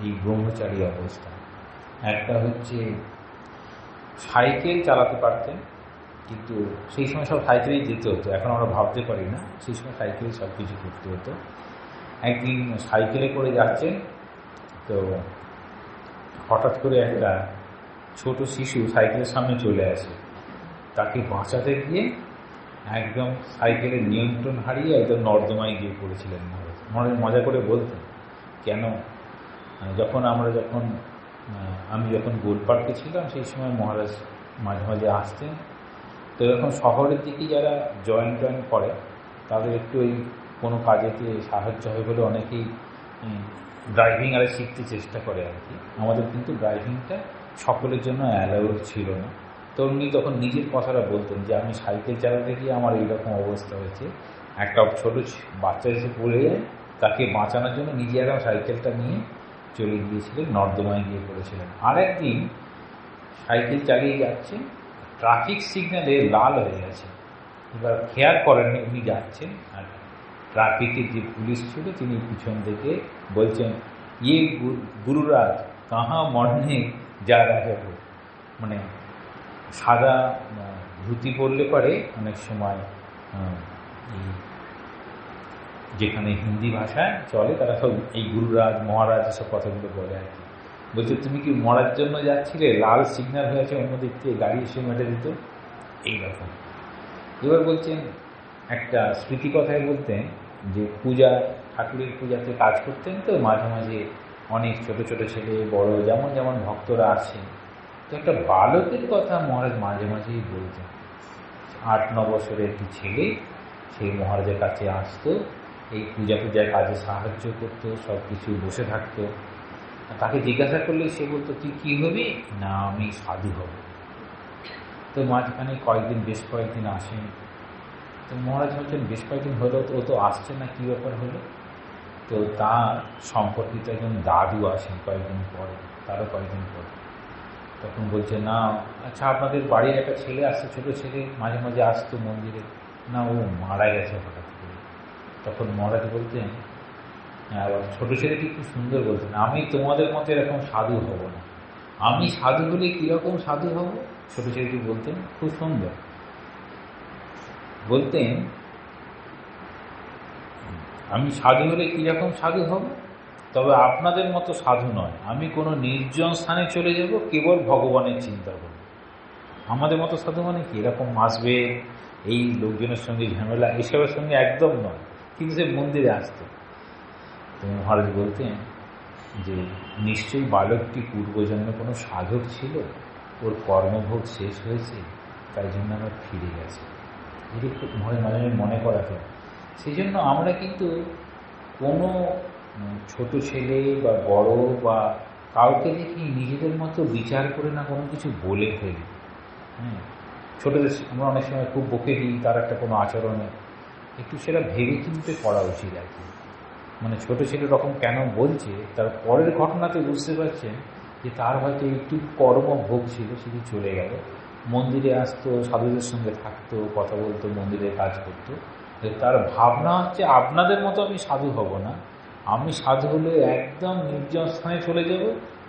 এই ব্রহ্মচারী অবস্থা। একটা হচ্ছে সাইকেল চালাতে পারতেন, কিন্তু সেই সময় সব সাইকেলেই যেতে হতো, এখন আমরা ভাবতে পারি না, সেই সময় সাইকেলে সব কিছু করতে হতো। একদিন সাইকেলে করে যাচ্ছেন, তো হঠাৎ করে একটা ছোট শিশু সাইকেলের সামনে চলে আসে, তাকে বাঁচাতে গিয়ে একদম সাইকেলের নিয়ন্ত্রণ হারিয়ে একদম নর্দমায় গিয়ে পড়েছিলেন মহারাজ। মহারাজ মজা করে বলতেন, কেন আমি যখন গোলপার্কে ছিলাম সেই সময় মহারাজ মাঝে মাঝে আসতেন, তো এরকম শহরের দিকে যারা জয়েন করে তাদের একটু এই কোনো কাজেতে সাহায্য হয় বলে অনেকেই ড্রাইভিং আরে শিখতে চেষ্টা করে আর কি। আমাদের কিন্তু ড্রাইভিংটা সকলের জন্য অ্যালাউড ছিল না। তো উনি তখন নিজের কথাটা বলতেন যে আমি সাইকেল চালাতে গিয়ে আমার এইরকম অবস্থা হয়েছে, একটা ছোট বাচ্চা এসে পড়ে যায়, তাকে বাঁচানোর জন্য নিজে একদম সাইকেলটা নিয়ে চলে গিয়েছিলেন, নর্দমায় গিয়ে পড়েছিলেন। আর একদিন সাইকেল চালিয়ে যাচ্ছেন, ট্রাফিক সিগন্যালে লাল হয়ে গেছে, এবার খেয়াল করেননি উনি যাচ্ছেন, আর ট্রাফিকের যে পুলিশ ছিল তিনি পিছন থেকে বলছেন, ইয়ে গুরুরাজ কাহা মরনে যা রাখে, মানে সাদা ধুতি পরলে পরে অনেক সময় যেখানে হিন্দি ভাষায় চলে তারা সব এই গুরুরাজ মহারাজ এসব কথাগুলো বলে আর কি। বলছে তুমি কি মরার জন্য যাচ্ছিলে, লাল সিগন্যাল হয়েছে অন্য দিক থেকে গাড়ি এসে মেটে দিত, এইরকম। এবার বলছেন একটা স্মৃতি কথায় বলতেন যে পূজা, ঠাকুরের পূজাতে কাজ করতেন, তো মাঝে মাঝে অনেক ছোট ছোট ছেলে বড় যেমন যেমন ভক্তরা আছেন, তো একটা বালকের কথা মহারাজ মাঝে মাঝেই বলতেন। 8-9 বছরের একটি ছেলে সেই মহারাজের কাছে আসতো, এই পূজা পূজার কাজে সাহায্য করতো, সব কিছু বসে থাকতো। তাকে জিজ্ঞাসা করলে সে বলতো তুই কী হবি? না আমি সাধু হব। তো মাঝখানে বেশ কয়েকদিন আসেন। তো মহারাজ বলছেন বেশ কয়েকদিন হলো তো ও তো আসছে না, কী ব্যাপার হলো? তো তার সম্পর্কিত একজন দাদু আসেন কয়েকদিন পরে, তারও কয়েকদিন পরে। তখন বলছে না আচ্ছা আপনাদের বাড়ির একটা ছেলে আসছে, ছোটো ছেলে মাঝে মাঝে আসতো মন্দিরে, না ও মারা গেছে হঠাৎ করে। তখন মহারাজ বলতেন, আবার ছোটো ছেলেটি খুব সুন্দর বলতেন, আমি তোমাদের মতো এরকম সাধু হব না, আমি সাধু হলে কীরকম সাধু হব? ছোটো ছেলেটি বলতেন, খুব সুন্দর বলতেন, আমি সাধু হলে কীরকম সাধু হব? তবে আপনাদের মতো সাধু নয়, আমি কোনো নির্জন স্থানে চলে যাব, কেবল ভগবানের চিন্তা করব। আমাদের মতো সাধু মানে কি এরকম আসবে, এই লোকজনের সঙ্গে ঝামেলা এসবের সঙ্গে একদম নয়, কিন্তু সে মন্দিরে আসতো। তো মহারাজ বলতেন যে নিশ্চয়ই বালকটি পূর্বজন্মে কোনো সাধক ছিল, ওর কর্মভোগ শেষ হয়েছে, তাই জন্য আমরা ফিরে গেছে। এটি খুব মাঝে মাঝে মনে করাতে। সেই জন্য আমরা কিন্তু কোনো ছোট ছেলে বা বড় বা কাউকে দেখি নিজেদের মতো বিচার করে না কোনো কিছু বলে ফেলি। ছোটদের আমরা অনেক সময় খুব বকে দিই তার একটা কোনো আচরণে, একটু সেটা ভেবে চিন্তে করা উচিত আর কি। মানে ছোটো ছেলে রকম কেন বলছে, তার পরের ঘটনাতে বুঝতে পারছেন যে তার হয়তো একটু কর্মভোগ ছিল, সেটি চলে গেল। মন্দিরে আসতো, সাধুদের সঙ্গে থাকতো, কথা বলতো, মন্দিরে কাজ করতো। তার ভাবনা হচ্ছে আপনাদের মতো আমি সাধু হব না, আমি সাধু হলে একদম নির্জন স্থানে চলে যাব,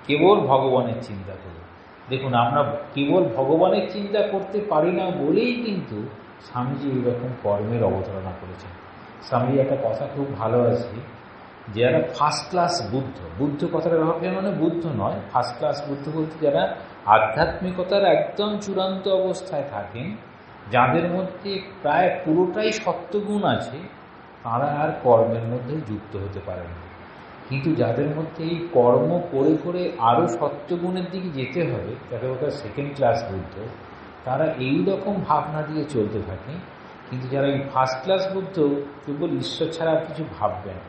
কেবল ভগবানের চিন্তা করব। দেখুন আমরা কেবল ভগবানের চিন্তা করতে পারি না বলেই কিন্তু স্বামীজি এইরকম কর্মের অবতারণা করেছেন। স্বামীজি একটা কথা খুব ভালো আছে, যারা ফার্স্ট ক্লাস বুদ্ধ, বুদ্ধ কথাটা ব্যবহার করেন মানে বুদ্ধ নয়, ফার্স্ট ক্লাস বুদ্ধ বলতে যারা আধ্যাত্মিকতার একদম চূড়ান্ত অবস্থায় থাকেন, যাদের মধ্যে প্রায় পুরোটাই সত্যগুণ আছে, তারা আর কর্মের মধ্যে যুক্ত হতে পারেন না। কিন্তু যাদের মধ্যে এই কর্ম করে করে আরও সত্যগুণের দিকে যেতে হবে, যাকে ওটা সেকেন্ড ক্লাস বুদ্ধ, তারা এই রকম ভাবনা দিয়ে চলতে থাকে। কিন্তু যারা এই ফার্স্ট ক্লাস বুদ্ধ কেবল ঈশ্বর ছাড়া আর কিছু ভাববেন,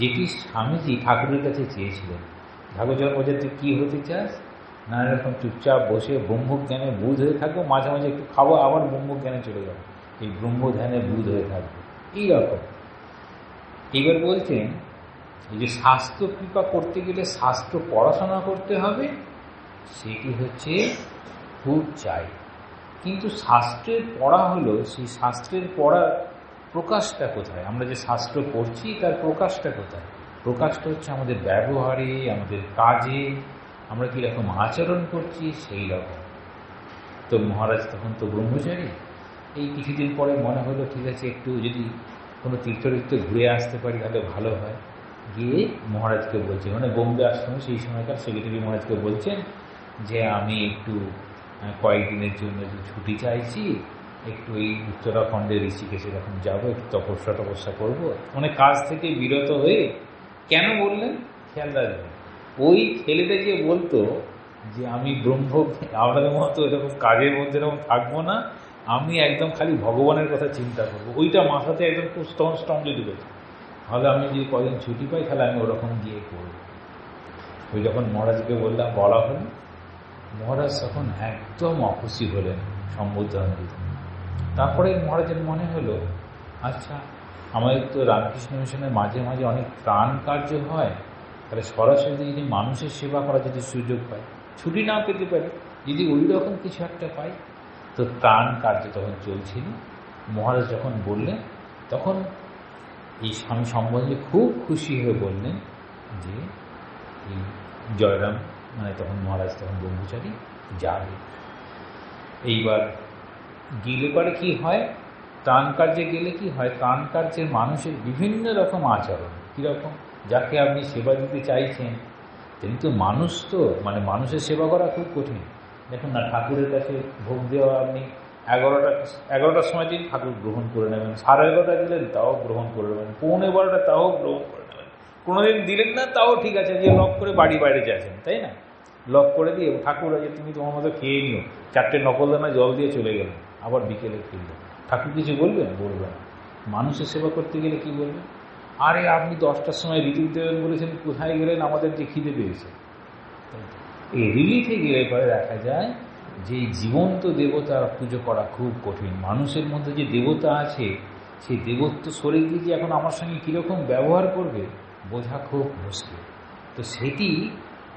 যেটি স্বামীজি ঠাকুরের কাছে চেয়েছিলেন। ঠাকুর যখন বলছে তুই কী হতে চাস? নানা রকম চুপচাপ বসে ব্রহ্মজ্ঞানে বুধ হয়ে থাকবো, মাঝে মাঝে একটু খাবো, আবার ব্রহ্মজ্ঞানে চলে যাবো, এই ব্রহ্মধ্যানে বুধ হয়ে থাকবো, এইরকম। এবার বলছেন এই যে শাস্ত্র কৃপা করতে গেলে শাস্ত্র পড়াশোনা করতে হবে, সেটি হচ্ছে খুব চাই। কিন্তু শাস্ত্রের পড়া হলো, সেই শাস্ত্রের পড়ার প্রকাশটা কোথায়? আমরা যে শাস্ত্র পড়ছি তার প্রকাশটা কোথায়? প্রকাশটা হচ্ছে আমাদের ব্যবহারে, আমাদের কাজে, আমরা কীরকম আচরণ করছি সেই রকম। তো মহারাজ তখন তো ব্রহ্মচারী, এই কিছুদিন পরে মনে হলো ঠিক আছে একটু যদি কোনো তীর্থ ঘুরে আসতে পারি তাহলে ভালো হয়। গিয়ে মহারাজকে বলছে, মানে বোম্বে আশ্রমে সেই সময়কার সেক্রেটারি মহারাজকে বলছেন যে আমি একটু কয়েকদিনের জন্য যে ছুটি চাইছি, একটু এই উত্তরাখণ্ডের ঋষিকেশে যখন যাবো, একটু তপস্যা করবো, মানে কাজ থেকে বিরত হয়ে। কেন বললেন খেয়াল রাখবেন, ওই ছেলেটা যে বলতো যে আমি আপনাদের মতো এরকম কাজের মধ্যে এরকম থাকবো না, আমি একদম খালি ভগবানের কথা চিন্তা করবো, ওইটা মাথাতে একদম খুব স্ট্রংলি ঢুকেছে। তাহলে আমি যদি কদিন ছুটি পাই তাহলে আমি ওরকম গিয়ে করব। ওই যখন মহারাজকে বলা হল, মহারাজ তখন একদম অখুশি হলেন, সম্বোধন দিলেন। তারপরে মহারাজের মনে হলো আচ্ছা আমাদের তো রামকৃষ্ণ মিশনের মাঝে মাঝে অনেক ত্রাণ কার্য হয়, তাহলে সরাসরি যদি মানুষের সেবা করার যদি সুযোগ পাই, ছুটি না পেতে পারি, যদি ওই রকম কিছু একটা পাই। তো ত্রাণ কার্য তখন চলছিল। মহারাজ যখন বললেন তখন এই স্বামী সম্বন্ধে খুব খুশি হয়ে বললেন যে এই জয়রাম, মানে তখন মহারাজ তখন ব্রহ্মচারী যাবে। এইবার গেলে পরে কী হয়, ত্রাণ কার্যে গেলে কি হয়, ত্রাণ কার্যের মানুষের বিভিন্ন রকম আচরণ, কীরকম, যাকে আপনি সেবা দিতে চাইছেন কিন্তু মানুষ তো মানে মানুষের সেবা করা খুব কঠিন। দেখুন না, ঠাকুরের কাছে ভোগ দেওয়া আপনি 11টার সময় দিন, ঠাকুর গ্রহণ করে নেবেন। 11:30 দিলেন, তাও গ্রহণ করে নেবেন। 11:45 তাও গ্রহণ করে নেবেন। কোনোদিন দিলেন না, তাও ঠিক আছে, দিয়ে লক করে বাড়ি বাইরে যাচ্ছেন, তাই না? লক করে দিয়ে ঠাকুর আছে তুমি তোমার মতো খেয়ে নিও, 4টে নকলদানা জল দিয়ে চলে গেলেন, আবার বিকেলে ফিরলেন। ঠাকুর কিছু বলবেন? বলবেন। মানুষের সেবা করতে গেলে কি বলবেন? আরে আপনি 10টার সময় রিলিফ দেবেন বলেছেন, কোথায় গেলেন? আমাদের যে খিদে পেয়েছে। এই রিলিফে গেলে পরে দেখা যায় যে জীবন্ত দেবতার পুজো করা খুব কঠিন। মানুষের মধ্যে যে দেবতা আছে, সেই দেবত্ব শরীর দিয়ে এখন আমার সঙ্গে কীরকম ব্যবহার করবে বোঝা খুব মুশকিল। তো সেটি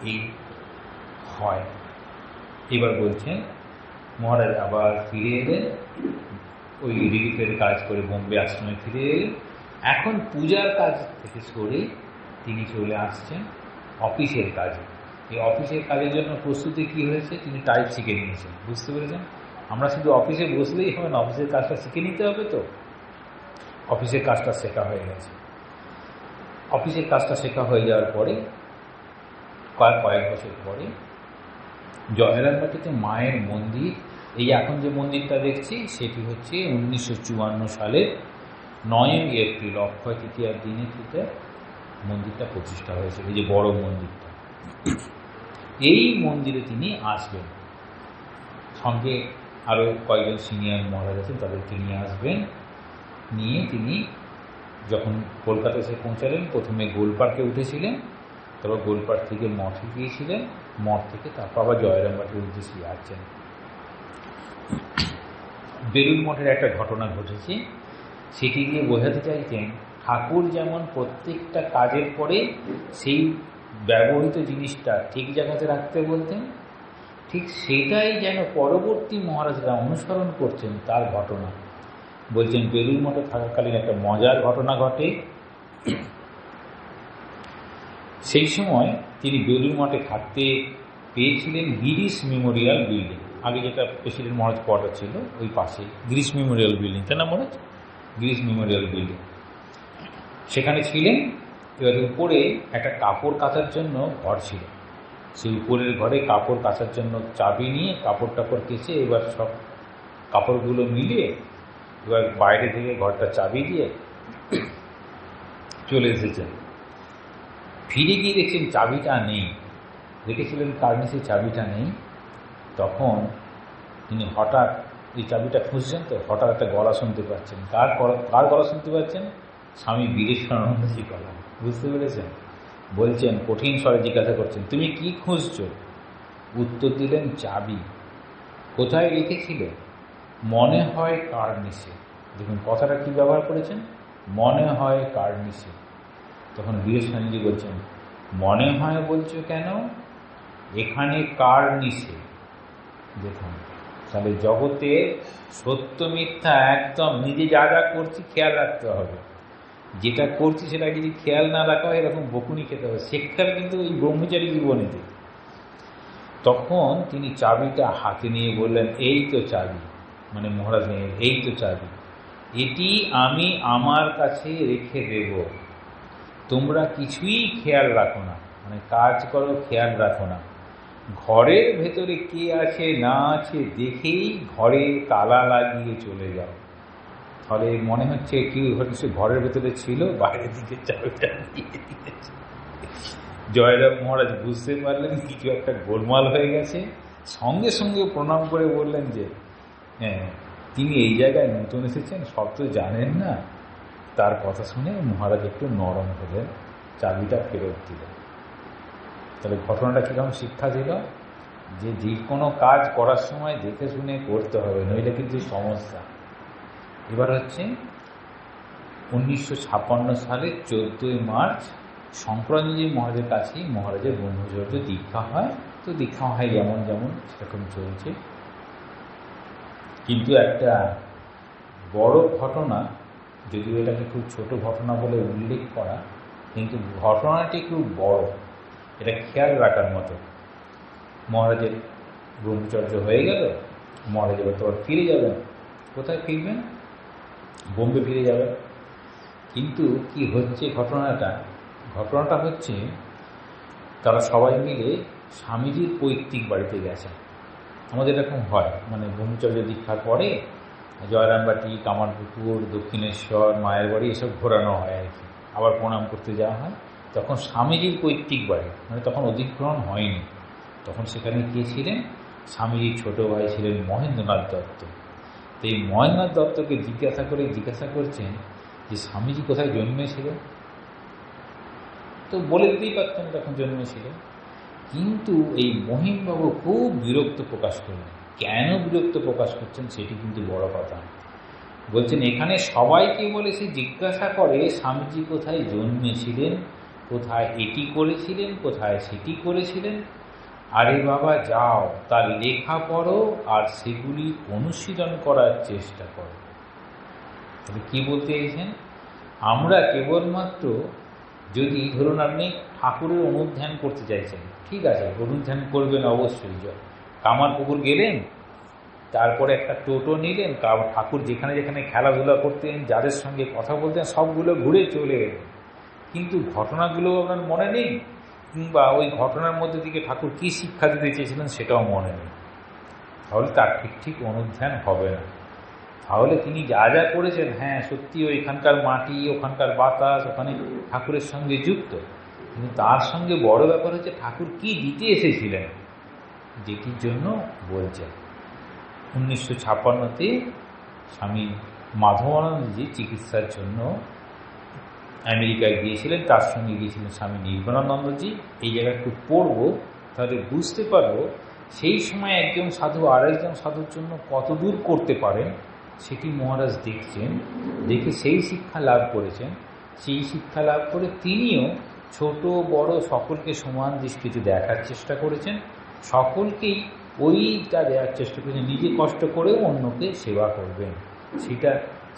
এই হয়। এবার বলছেন মহারাজ আবার ফিরে এলেন, ওই রিলিফের কাজ করে বোম্বে আশ্রমে ফিরে এলেন। এখন পূজার কাজ থেকে সরে তিনি চলে আসছেন অফিসের কাজে। এই অফিসের কাজের জন্য প্রস্তুতি কী হয়েছে, তিনি টাইপ শিখে নিয়েছেন। বুঝতে পেরেছেন? আমরা শুধু অফিসে বসলেই হবে না, অফিসের কাজটা শিখে নিতে হবে। তো অফিসের কাজটা শেখা হয়ে গেছে। অফিসের কাজটা শেখা হয়ে যাওয়ার পরে কয়েক বছর পরে জয়রামবাটিতে মায়ের মন্দির, এই এখন যে মন্দিরটা দেখছি সেটি হচ্ছে 1954 সালের 9ই এপ্রিল অক্ষয় তৃতীয়ার দিনে থেকে মন্দিরটা প্রতিষ্ঠা হয়েছিল, এই যে বড় মন্দিরটা। এই মন্দিরে তিনি আসবেন, সঙ্গে আরও কয়েকজন সিনিয়র মহারাজ আছেন, তাদেরকে নিয়ে আসবেন। নিয়ে তিনি যখন কলকাতা এসে পৌঁছালেন, প্রথমে গোলপার্কে উঠেছিলেন, তারপর গোলপার্ক থেকে মঠে গিয়েছিলেন, মঠ থেকে তারপর আবার জয়রামবাটির উদ্দেশ্যে যাচ্ছেন। বেলুড় মঠের একটা ঘটনা ঘটেছে, সেটি দিয়ে বোঝাতে চাইছেন ঠাকুর যেমন প্রত্যেকটা কাজের পরে সেই ব্যবহৃত জিনিসটা ঠিক জায়গাতে রাখতে বলতেন, ঠিক সেটাই যেন পরবর্তী মহারাজরা অনুসরণ করছেন তার ঘটনা বলছেন। বেলুড় মঠে থাকাকালীন একটা মজার ঘটনা ঘটে। সেই সময় তিনি বেলুড় মঠে থাকতে পেয়েছিলেন গিরিশ মেমোরিয়াল বিল্ডিং, আগে যেটা প্রেসিডেন্ট মহারাজ কোয়ার্টার ছিল ওই পাশে গিরিশ মেমোরিয়াল বিল্ডিং, তাই না মহারাজ? গিরিশ মেমোরিয়াল বিল্ডিং সেখানে ছিলেন। এবার উপরে একটা কাপড় কাচার জন্য ঘর ছিল, সেই উপরের ঘরে কাপড় কাচার জন্য চাবি নিয়ে কাপড় টাপড় কেচে এবার সব কাপড়গুলো মিলিয়ে এবার বাইরে থেকে ঘরটা চাবি দিয়ে চলে এসেছেন। ফিরে গিয়ে দেখছেন চাবিটা নেই, দেখেছিলেন কার্নিসে চাবিটা নেই। তখন তিনি হঠাৎ এই চাবিটা খুঁজছেন, তো হঠাৎ একটা গলা শুনতে পাচ্ছেন। কার গলা শুনতে পাচ্ছেন? স্বামী বীরেশ্বরানন্দজির গলা। বুঝতে পেরেছেন? বলছেন, কঠিন স্বরে জিজ্ঞাসা করছেন, তুমি কি খুঁজছো? উত্তর দিলেন, চাবি। কোথায় রেখেছিলে? মনে হয় কার্নিসে। দেখুন কথাটা কি ব্যবহার করেছেন, মনে হয় কার্নিসে। তখন বীরেশ্বরানন্দজি বলছেন, মনে হয় বলছো কেন? এখানে কার্নিসে। দেখুন তাহলে জগতে সত্য মিথ্যা একদম নিজে যা যা করছি খেয়াল রাখতে হবে। যেটা করছি সেটা যদি খেয়াল না রাখা হয় এরকম বকুনি খেতে হবে। শিক্ষার কিন্তু এই ব্রহ্মচারী জীবনেতে। তখন তিনি চাবিটা হাতে নিয়ে বললেন, এই তো চাবি, মানে মহারাজ নেই, এই তো চাবি, এটি আমি আমার কাছে রেখে দেব। তোমরা কিছুই খেয়াল রাখো না, মানে কাজ করো খেয়াল রাখো না, ঘরের ভেতরে কে আছে না আছে দেখেই ঘরে তালা লাগিয়ে চলে যাও। ফলে মনে হচ্ছে কি হচ্ছে ঘরের ভেতরে ছিল, বাইরের দিকে চাবিটা দিয়ে দিয়েছে। জয়রাম মহারাজ বুঝতে পারলেন কিছু একটা গোলমাল হয়ে গেছে, সঙ্গে সঙ্গে প্রণাম করে বললেন যে হ্যাঁ তিনি এই জায়গায় নতুন এসেছেন, সব তো জানেন না। তার কথা শুনে মহারাজ একটু নরম হলেন, চাবিটা ফেরত দিলেন। তাহলে ঘটনাটা কীরকম শিক্ষা ছিল, যে কোনো কাজ করার সময় দেখে শুনে করতে হবে, নইলে কিন্তু সমস্যা। এবার হচ্ছে 1956 সালের 14ই মার্চ শঙ্করানন্দজি মহারাজের কাছেই মহারাজের ব্রহ্মচর্য দীক্ষা হয়। তো দীক্ষা হয় যেমন সেরকম চলছে। কিন্তু একটা বড় ঘটনা, যদিও এটাকে খুব ছোট ঘটনা বলে উল্লেখ করা, কিন্তু ঘটনাটি খুব বড়, এটা খেয়াল রাখার মতো। মহারাজের ব্রহ্মচর্য হয়ে গেল, মহারাজ এবার তো ফিরে যাবেন। কোথায় ফিরবেন? বোম্বে ফিরে যাবেন। কিন্তু কি হচ্ছে ঘটনাটা হচ্ছে তারা সবাই মিলে স্বামীজির পৈতৃক বাড়িতে গেছেন। আমাদের এরকম হয়, মানে ব্রহ্মচর্য দীক্ষার পরে জয়রামবাটি, কামারপুকুর, দক্ষিণেশ্বর, মায়ের বাড়ি এসব ঘোরানো হয় আর কি, আবার প্রণাম করতে যাওয়া হয়। তখন স্বামীজির পৈতৃক বাড়ি, মানে তখন অধিগ্রহণ হয়নি, তখন সেখানে কে ছিলেন? স্বামীজির ছোটো ভাই ছিলেন মহেন্দ্রনাথ দত্ত। তো এই মহেন্দ্রনাথ দত্তকে জিজ্ঞাসা করছেন যে স্বামীজি কোথায় জন্মেছিলেন। তো বলে দিতেই পারতেন তখন জন্মেছিলেন, কিন্তু এই মহিমবাবু খুব বিরক্ত প্রকাশ করলেন। কেন বিরক্ত প্রকাশ করছেন সেটি কিন্তু বড় কথা। বলছেন এখানে সবাইকে বলে সে জিজ্ঞাসা করে স্বামীজি কোথায় জন্মেছিলেন, কোথায় এটি করেছিলেন, কোথায় সেটি করেছিলেন। আরে বাবা যাও, তার লেখা পড়ো আর সেগুলি অনুশীলন করার চেষ্টা করো। তাহলে কী বলতে চাইছেন? আমরা কেবলমাত্র যদি ধরুন আপনি ঠাকুরের অনুধ্যান করতে চাইছেন, ঠিক আছে, অনুধ্যান করবেন অবশ্যই। কামারপুকুর গেলেন, তারপরে একটা টোটো নিলেন, ঠাকুর যেখানে যেখানে খেলাধুলা করতেন, যাদের সঙ্গে কথা বলতেন, সবগুলো ঘুরে চলে এলেন, কিন্তু ঘটনাগুলো আপনার মনে নেই, কিংবা ওই ঘটনার মধ্যে থেকে ঠাকুর কী শিক্ষা দিতে চেয়েছিলেন সেটাও মনে নেই। তাহলে তার ঠিক অনুধ্যান হবে না। তাহলে তিনি যা যা করেছেন, হ্যাঁ সত্যি ওইখানকার মাটি, ওখানকার বাতাস, ওখানে ঠাকুরের সঙ্গে যুক্ত, কিন্তু তার সঙ্গে বড় ব্যাপার হচ্ছে ঠাকুর কি দিতে এসেছিলেন, যেটির জন্য বলছেন 1956-তে স্বামী মাধবানন্দজি চিকিৎসার জন্য আমেরিকায় গিয়েছিলেন, তার সঙ্গে গিয়েছিলেন স্বামী নির্বাণানন্দজি। এই জায়গায় একটু পড়ব, তাহলে বুঝতে পারবো সেই সময় একজন সাধু আরেকজন সাধুর জন্য কত দূর করতে পারেন সেটি মহারাজ দেখছেন, দেখে সেই শিক্ষা লাভ করেছেন। সেই শিক্ষা লাভ করে তিনিও ছোট বড় সকলকে সমান দৃষ্টিতে দেখার চেষ্টা করেছেন, সকলকেই ওইটা দেওয়ার চেষ্টা করেছেন, নিজে কষ্ট করেও অন্যকে সেবা করবেন। সেটা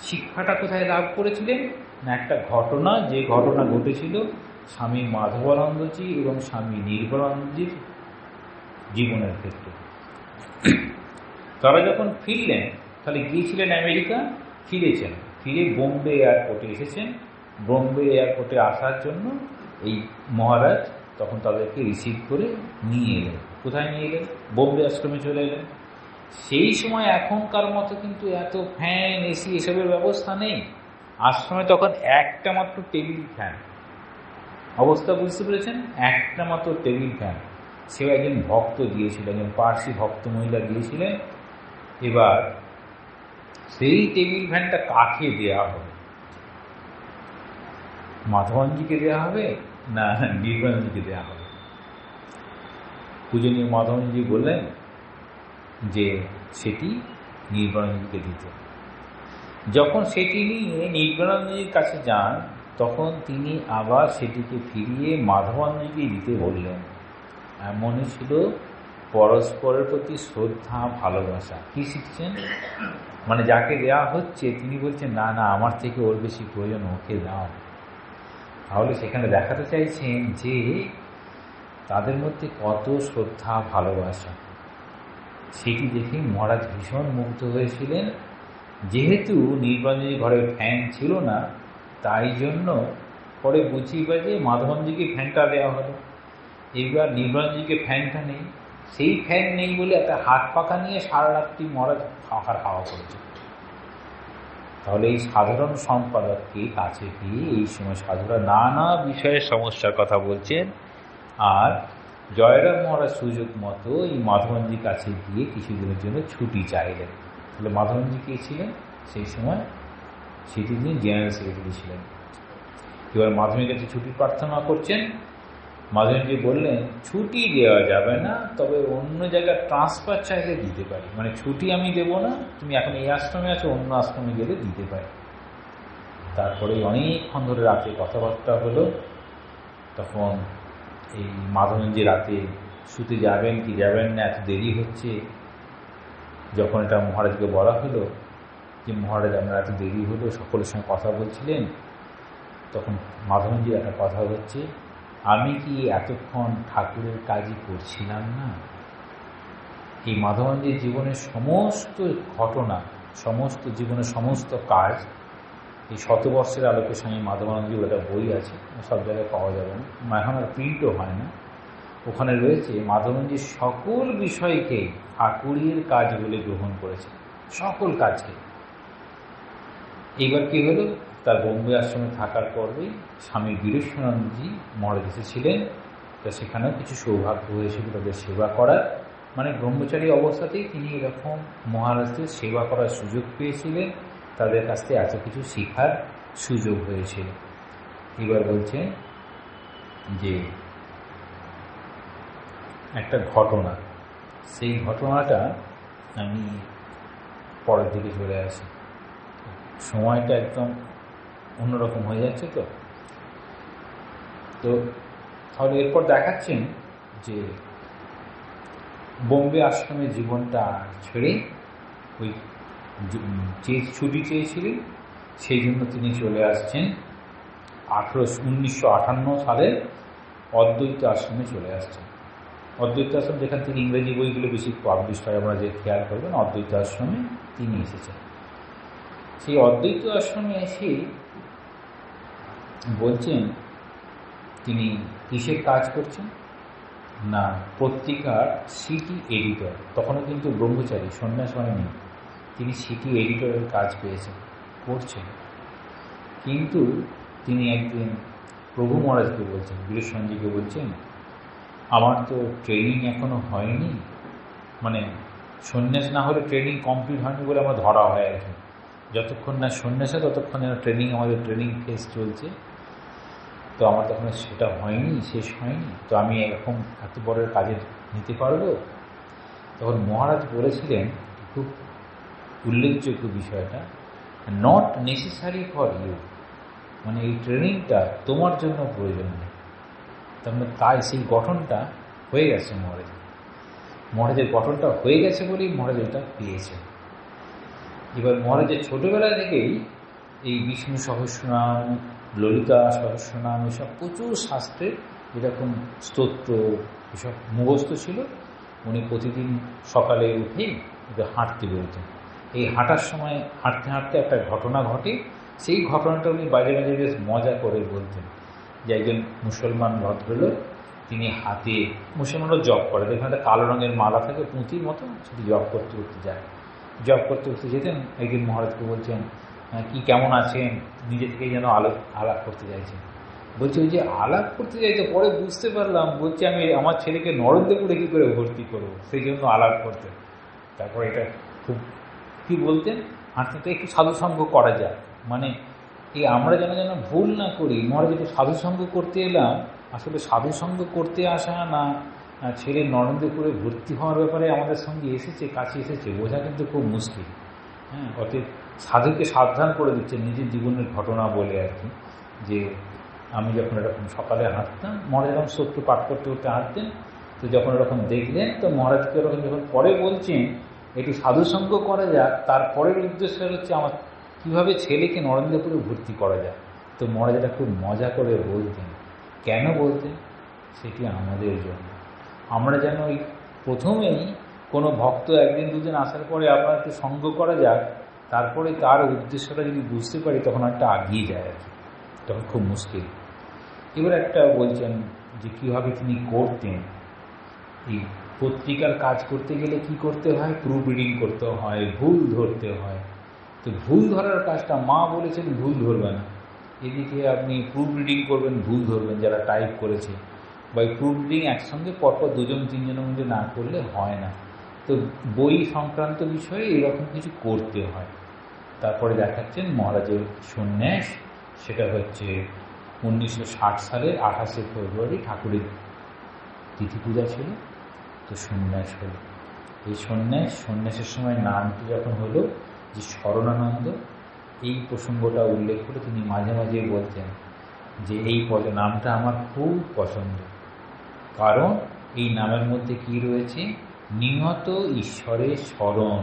শিক্ষাটা কোথায় লাভ করেছিলেন না, একটা ঘটনা, যে ঘটনা ঘটেছিল স্বামী মাধবানন্দজি এবং স্বামী নির্বাণানন্দজির জীবনের ক্ষেত্রে। তারা যখন ফিরলেন, তাহলে গিয়েছিলেন আমেরিকা, ফিরে বোম্বে এয়ারপোর্টে এসেছেন। বোম্বে এয়ারপোর্টে আসার জন্য এই মহারাজ তখন তাদেরকে রিসিভ করে নিয়ে এলেন। কোথায় নিয়ে এলেন? বোম্বে আশ্রমে চলে এলেন। সেই সময় এখনকার মতো কিন্তু এত ফ্যান, এসি এসবের ব্যবস্থা নেই। আশ্রমে তখন একটা মাত্র টেবিল ফ্যান, অবস্থা বুঝতে পেরেছেন? একটা মাত্র টেবিল ফ্যান। সেও একজন ভক্ত দিয়েছিলেন, একজন পার্সি ভক্ত মহিলা দিয়েছিলেন। এবার সেই টেবিল ফ্যানটা কাকে দেওয়া হবে? মাধবানন্দজিকে দেওয়া হবে না নির্বাণানন্দজিকে দেওয়া হবে? পূজনীয় মাধবানন্দজি বললেন যে সেটি নির্বাণানন্দজিকে দিতে। যখন সেটি নিয়ে নির্বাণানন্দজির কাছে যান, তখন তিনি আবার সেটিকে ফিরিয়ে মাধবানন্দজিকে দিতে বললেন। এমনই ছিল পরস্পরের প্রতি শ্রদ্ধা, ভালোবাসা। কি শিখছেন? মানে যাকে দেওয়া হচ্ছে তিনি বলছেন না না, আমার থেকে ওর বেশি প্রয়োজন, ওকে দাও। তাহলে সেখানে দেখাতে চাইছেন যে তাদের মধ্যে কত শ্রদ্ধা, ভালোবাসা। সেটি দেখে মহারাজ ভীষণ মুগ্ধ হয়েছিলেন। যেহেতু নির্বাণজির ঘরে ফ্যান ছিল না, তাই জন্য পরে বুঝিয়ে বাজে মাধবানন্দজিকে ফ্যানটা দেওয়া হলো। এইবার নির্বাণজিকে ফ্যানটা নেই, সেই ফ্যান নেই বলে একটা হাত পাখা নিয়ে সারা রাত্রি মহারাজ হাওয়া করেছে। তাহলে এই সাধারণ সম্পাদককে কাছে পেয়ে এই সময় সাধুরা নানা বিষয়ের সমস্যার কথা বলছেন, আর জয়রাম মহারাজ সুযোগ মতো এই মাধবানন্দজির কাছে গিয়ে কিছুদিনের জন্য ছুটি চাইলেন। তাহলে মাধবানন্দজি কে ছিলেন সেই সময়? সেটি তিনি জেনারেল সেক্রেটারি ছিলেন। এবার মাধবের কাছে ছুটি প্রার্থনা করছেন। মাধবজি বললেন ছুটি দেওয়া যাবে না, তবে অন্য জায়গায় ট্রান্সফার চাইলে দিতে পারি, মানে ছুটি আমি দেবো না, তুমি এখন এই আশ্রমে আছো, অন্য আশ্রমে গেলে দিতে পারি। তারপরে অনেকক্ষণ ধরে রাতে কথাবার্তা হলো। তখন এই মাধবজি রাতে শুতে যাবেন কি যাবেন না, এত দেরি হচ্ছে। যখন এটা মহারাজকে বলা হলো যে মহারাজ আমরা এত দেরি হলো, সকলের সঙ্গে কথা বলছিলেন, তখন মাধবজির একটা কথা হচ্ছে, আমি কি এতক্ষণ ঠাকুরের কাজই করছিলাম না? এই মাধবানন্দজির জীবনের সমস্ত ঘটনা, সমস্ত জীবনের সমস্ত কাজ এই শতবর্ষের আলোকে স্বামী মাধবানন্দজির একটা বই আছে, সব জায়গায় পাওয়া যাবে না, এখন আর প্রিন্টও হয় না। ওখানে রয়েছে মাধবঞ্জি সকল বিষয়কে ঠাকুরের কাজ বলে গ্রহণ করেছে, সকল কাজকে। এইবার কি হলো, তার বোম্বে আশ্রমে থাকার পরেই স্বামী বীরেশ্বরানন্দজি মহারাজ এসেছিলেন। তা সেখানেও কিছু সৌভাগ্য হয়েছিল তাদের সেবা করার, মানে ব্রহ্মচারী অবস্থাতেই তিনি এরকম মহারাজদের সেবা করার সুযোগ পেয়েছিলেন, তাদের কাছ থেকে এত কিছু শেখার সুযোগ হয়েছিল। এবার বলছেন যে একটা ঘটনা, সেই ঘটনাটা আমি পরের দিকে চলে আসি, সময়টা একদম অন্যরকম হয়ে যাচ্ছে। তো তাহলে এরপর দেখাচ্ছেন যে বোম্বে আশ্রমের জীবনটা ছেড়ে ওই ছুটি চেয়েছিলেন, সেই জন্য তিনি চলে আসছেন 1958 সালে অদ্বৈত আশ্রমে চলে আসছেন। অদ্বৈত আশ্রম যেখান থেকে ইংরেজি বইগুলো বেশি পাবলিশ হয়, আমরা যে খেয়াল করবেন, অদ্বৈত আশ্রমে তিনি এসেছেন। সেই অদ্বৈত আশ্রমে এসে বলছেন তিনি কিসের কাজ করছেন না, পত্রিকার সিটি এডিটর। তখনও কিন্তু ব্রহ্মচারী, সন্ন্যাস মানে নেই, তিনি সিটি এডিটরের কাজ পেয়েছেন, করছেন। কিন্তু তিনি একদিন প্রভু মহারাজকে বলছেন, বীরেশ্বরানন্দজিকে বলছেন, আমার তো ট্রেনিং এখনো হয়নি, মানে সন্ন্যাস না হলে ট্রেনিং কমপ্লিট হয়নি বলে আমরা ধরা হয় আর কি। যতক্ষণ না সন্ন্যাসে ততক্ষণ যেন ট্রেনিং, আমাদের ট্রেনিং ফেজ চলছে, তো আমার তখন সেটা হয়নি, শেষ হয়নি, তো আমি এরকম এত বড় কাজে নিতে পারবো? তখন মহারাজ বলেছিলেন, খুব উল্লেখযোগ্য বিষয়টা, নট নেসেসারি ফর ইউ, মানে এই ট্রেনিংটা তোমার জন্য প্রয়োজন নেই। তার তাই সেই গঠনটা হয়ে গেছে মহারাজের গঠনটা হয়ে গেছে বলেই মহারাজ এটা পেয়েছেন। এবার মহারাজের ছোটবেলা থেকেই এই বিষ্ণু সহস্রনাম, ললিতা সহস্রনাম, এসব প্রচুর শাস্ত্রে যেরকম স্তোত্র এসব মুখস্থ ছিল। উনি প্রতিদিন সকালে উঠেই হাঁটতে বেরোতেন। এই হাঁটার সময় হাঁটতে হাঁটতে একটা ঘটনা ঘটে, সেই ঘটনাটা উনি বাজে বাজে বেশ মজা করে বলতেন যে একজন মুসলমান ভদ্রলোক, তিনি হাতে, মুসলমানরা জব করে, দেখুন একটা কালো রঙের মালা থাকে পুঁতির মতো, সেটি জব করতে করতে যায়। জব করতে করতে যেতেন, একদিন মহারাজকে বলছেন, কি কেমন আছেন, নিজে থেকেই যেন আলাপ করতে চাইছেন। বলছে ওই যে আলাপ করতে যাই, তো পরে বুঝতে পারলাম, বলছে আমি আমার ছেলেকে নরেন্দ্রপুরে কী করে ভর্তি করবো, সেই জন্য আলাপ করতে। তারপর এটা খুব কি বলতেন, হাঁটতে একটু সাধুসঙ্গ করা যায়, মানে এই আমরা যেন ভুল না করি। মহারাজ একটু সাধুসঙ্গ করতে এলাম, আসলে সাধুসঙ্গ করতে আসা না ছেলে নরেন্দ্রপুরে ভর্তি হওয়ার ব্যাপারে আমাদের সঙ্গে এসেছে, কাছে এসেছে, বোঝা কিন্তু খুব মুশকিল। হ্যাঁ, অতএব সাধুকে সাবধান করে দিচ্ছেন নিজের জীবনের ঘটনা বলে আর কি, যে আমি যখন এরকম সকালে হাঁটতাম, মহারাজ এরকম সত্য পাঠ করতে করতে হাঁটতেন, তো যখন এরকম দেখলেন, তো মহারাজকে এরকম যখন পরে বলছেন একটু সাধুসঙ্গ করা যাক, তারপরের উদ্দেশ্য হচ্ছে আমার কীভাবে ছেলেকে নরেন্দ্রপুরে ভর্তি করা যায়। তো মহারাজ এটা খুব মজা করে বলতেন। কেন বলতেন? সেটি আমাদের জন্য, আমরা যেন ওই প্রথমেই কোনো ভক্ত একদিন দুদিন আসার পরে আপনার একটু সঙ্গ করা যাক, তারপরে তার উদ্দেশ্যটা যদি বুঝতে পারি, তখন একটা আগিয়ে যায় আর কি, তখন খুব মুশকিল। এবার একটা বলছেন যে কীভাবে তিনি করতেন। এই পত্রিকার কাজ করতে গেলে কি করতে হয়, প্রুফ রিডিং করতে হয়, ভুল ধরতে হয়। তো ভুল ধরার কাজটা মা বলেছেন ভুল ধরবে না, এদিকে আপনি প্রুফ রিডিং করবেন, ভুল ধরবেন যারা টাইপ করেছে, বা প্রুফ রিডিং একসঙ্গে পরপর দুজন তিনজনের মধ্যে না করলে হয় না। তো বই সংক্রান্ত বিষয়ে এরকম কিছু করতে হয়। তারপরে দেখাচ্ছেন মহারাজের সন্ন্যাস, সেটা হচ্ছে 1960 সালের 28শে ফেব্রুয়ারি ঠাকুরের তিথি পূজা ছিল, তো সন্ন্যাস হলো। এই সন্ন্যাসের সময় নামটি যখন হলো যে শরণানন্দ, এই প্রসঙ্গটা উল্লেখ করে তিনি মাঝে মাঝে বলতেন যে এই নামটা আমার খুব পছন্দ, কারণ এই নামের মধ্যে কি রয়েছে, নিহত ঈশ্বরের স্মরণ,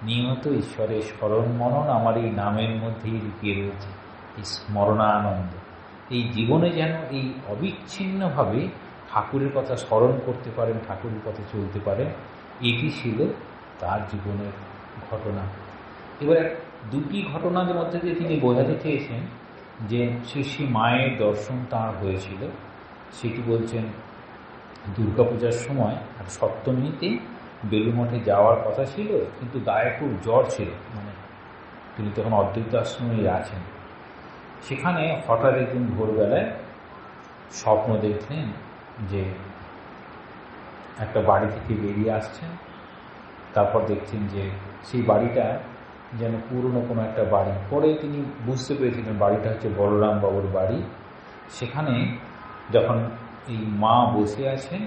নিহত ঈশ্বরের স্মরণ মনন আমার এই নামের মধ্যেই লুকিয়ে রয়েছে, এই স্মরণানন্দ। এই জীবনে যেন এই অবিচ্ছিন্নভাবে ঠাকুরের কথা স্মরণ করতে পারেন, ঠাকুরের কথা চলতে পারেন, এটি ছিল তার জীবনের ঘটনা। এবার দুটি ঘটনার মধ্যে দিয়ে তিনি বোঝাতে চেয়েছেন যে শ্রী শ্রী মায়ের দর্শন তাঁর হয়েছিল, সেটি বলছেন দুর্গাপূজার সময় আর সপ্তমীতে বেলুমঠে যাওয়ার কথা ছিল, কিন্তু গায়ে খুব জ্বর ছিল, মানে তিনি তখন অদ্বৈত আশ্রমেই আছেন। সেখানে হঠাৎ একদিন ভোরবেলায় স্বপ্ন দেখলেন যে একটা বাড়ি থেকে বেরিয়ে আসছেন। তারপর দেখছেন যে সেই বাড়িটা যেন পুরনো কোনো একটা বাড়ি। পরে তিনি বুঝতে পেরেছিলেন বাড়িটা হচ্ছে বলরাম বাবুর বাড়ি। সেখানে যখন এই মা বসে আছেন,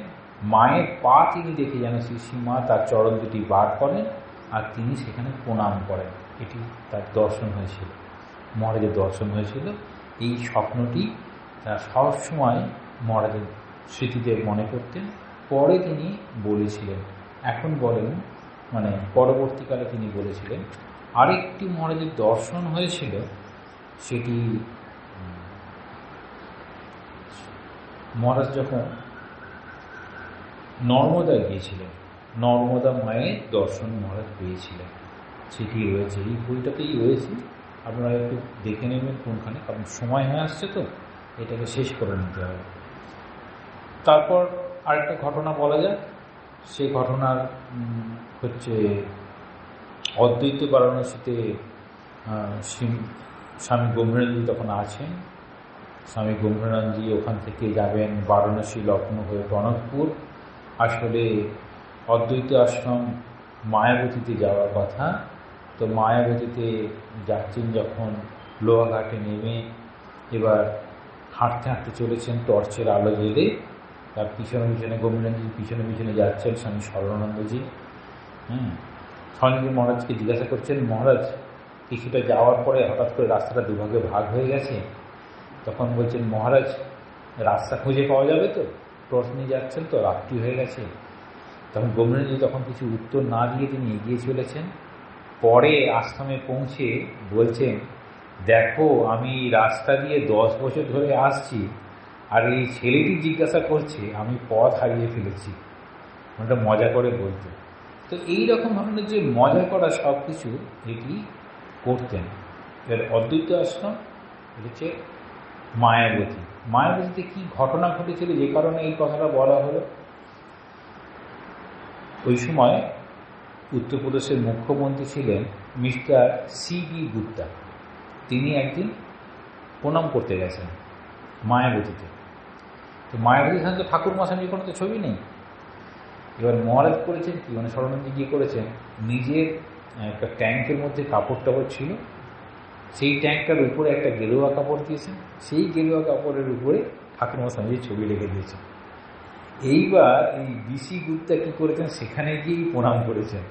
মায়ের পা তিনি দেখে যেন শ্রী মা তার চরণ দুটি বার করেন আর তিনি সেখানে প্রণাম করেন। এটি তার দর্শন হয়েছিল, মহারাজের দর্শন হয়েছিল। এই স্বপ্নটি তার সবসময় মহারাজের স্মৃতিতে মনে করতেন। পরে তিনি বলেছিলেন, এখন বলেন, মানে পরবর্তীকালে তিনি বলেছিলেন আরেকটি মহারাজের দর্শন হয়েছিল। সেটি মহারাজ যখন নর্মদা গিয়েছিলেন, নর্মদা মায়ের দর্শন মহারাজ পেয়েছিলেন। সেটি রয়েছে এই বইটাতেই রয়েছে, আপনারা একটু দেখে নেবেন কোনখানে, কারণ সময় হয়ে আসছে তো এটাকে শেষ করে নিতে হবে। তারপর আরেকটা ঘটনা বলা যাক। সেই ঘটনার হচ্ছে অদ্বৈত বারাণসীতে স্বামী গম্ভীরানন্দজি তখন আছেন। স্বামী গম্ভীরানন্দজি ওখান থেকে যাবেন বারাণসী, লখনৌ হয়ে টনকপুর। আসলে অদ্বৈত আশ্রম মায়াবতীতে যাওয়ার কথা। তো মায়াবতীতে যাচ্ছেন যখন লোহাঘাটে নেমে এবার হাঁটতে হাঁটতে চলেছেন টর্চের আলো জ্বেলে। তার পিছনে পিছনে গম্ভীরানন্দজি পিছনে পিছনে যাচ্ছেন স্বামী স্মরণানন্দজি। স্বামীজি মহারাজকে জিজ্ঞাসা করছেন, মহারাজ কিছুটা যাওয়ার পরে হঠাৎ করে রাস্তাটা দুভাগে ভাগ হয়ে গেছে। তখন বলছেন, মহারাজ রাস্তা খুঁজে পাওয়া যাবে তো? টর্চ নিয়ে যাচ্ছেন তো, রাত্রি হয়ে গেছে। তখন গম্ভীরানন্দজি তখন কিছু উত্তর না দিয়ে তিনি এগিয়ে চলেছেন। পরে আশ্রমে পৌঁছে বলছেন, দেখো আমি রাস্তা দিয়ে 10 বছর ধরে আসছি, আর এই ছেলেটি জিজ্ঞাসা করছে আমি পথ হারিয়ে ফেলেছি। ওটা মজা করে বলতো। তো এইরকম ধরনের যে মজা করা সব কিছু এটি করতেন। এর অদ্বৈত আশ্রম হচ্ছে মায়াবতী। মায়াবতীতে কি ঘটনা ঘটেছিল যে কারণে এই কথাটা বলা হলো, ওই সময় উত্তরপ্রদেশের মুখ্যমন্ত্রী ছিলেন মিস্টার সিবি গুপ্তা। তিনি একদিন প্রণাম করতে গেছেন মায়াবতীতে। তো মায়াবতীর সাথে ঠাকুর মশাইয়ের কোনো তো ছবি নেই। এবার মহারাজ করেছেন কি, মানে স্মরণানন্দজি গিয়ে করেছেন, নিজের একটা ট্যাঙ্কের মধ্যে কাপড় টাপড় ছিল, সেই ট্যাঙ্কটার উপরে একটা গেরুয়া কাপড় দিয়েছেন, সেই গেরুয়া কাপড়ের উপরে ঠাকুর মশাইয়ের ছবি লেগে দিয়েছেন। এইবার এই বিসি গুপ্তা কি করেছেন, সেখানে গিয়েই প্রণাম করেছেন।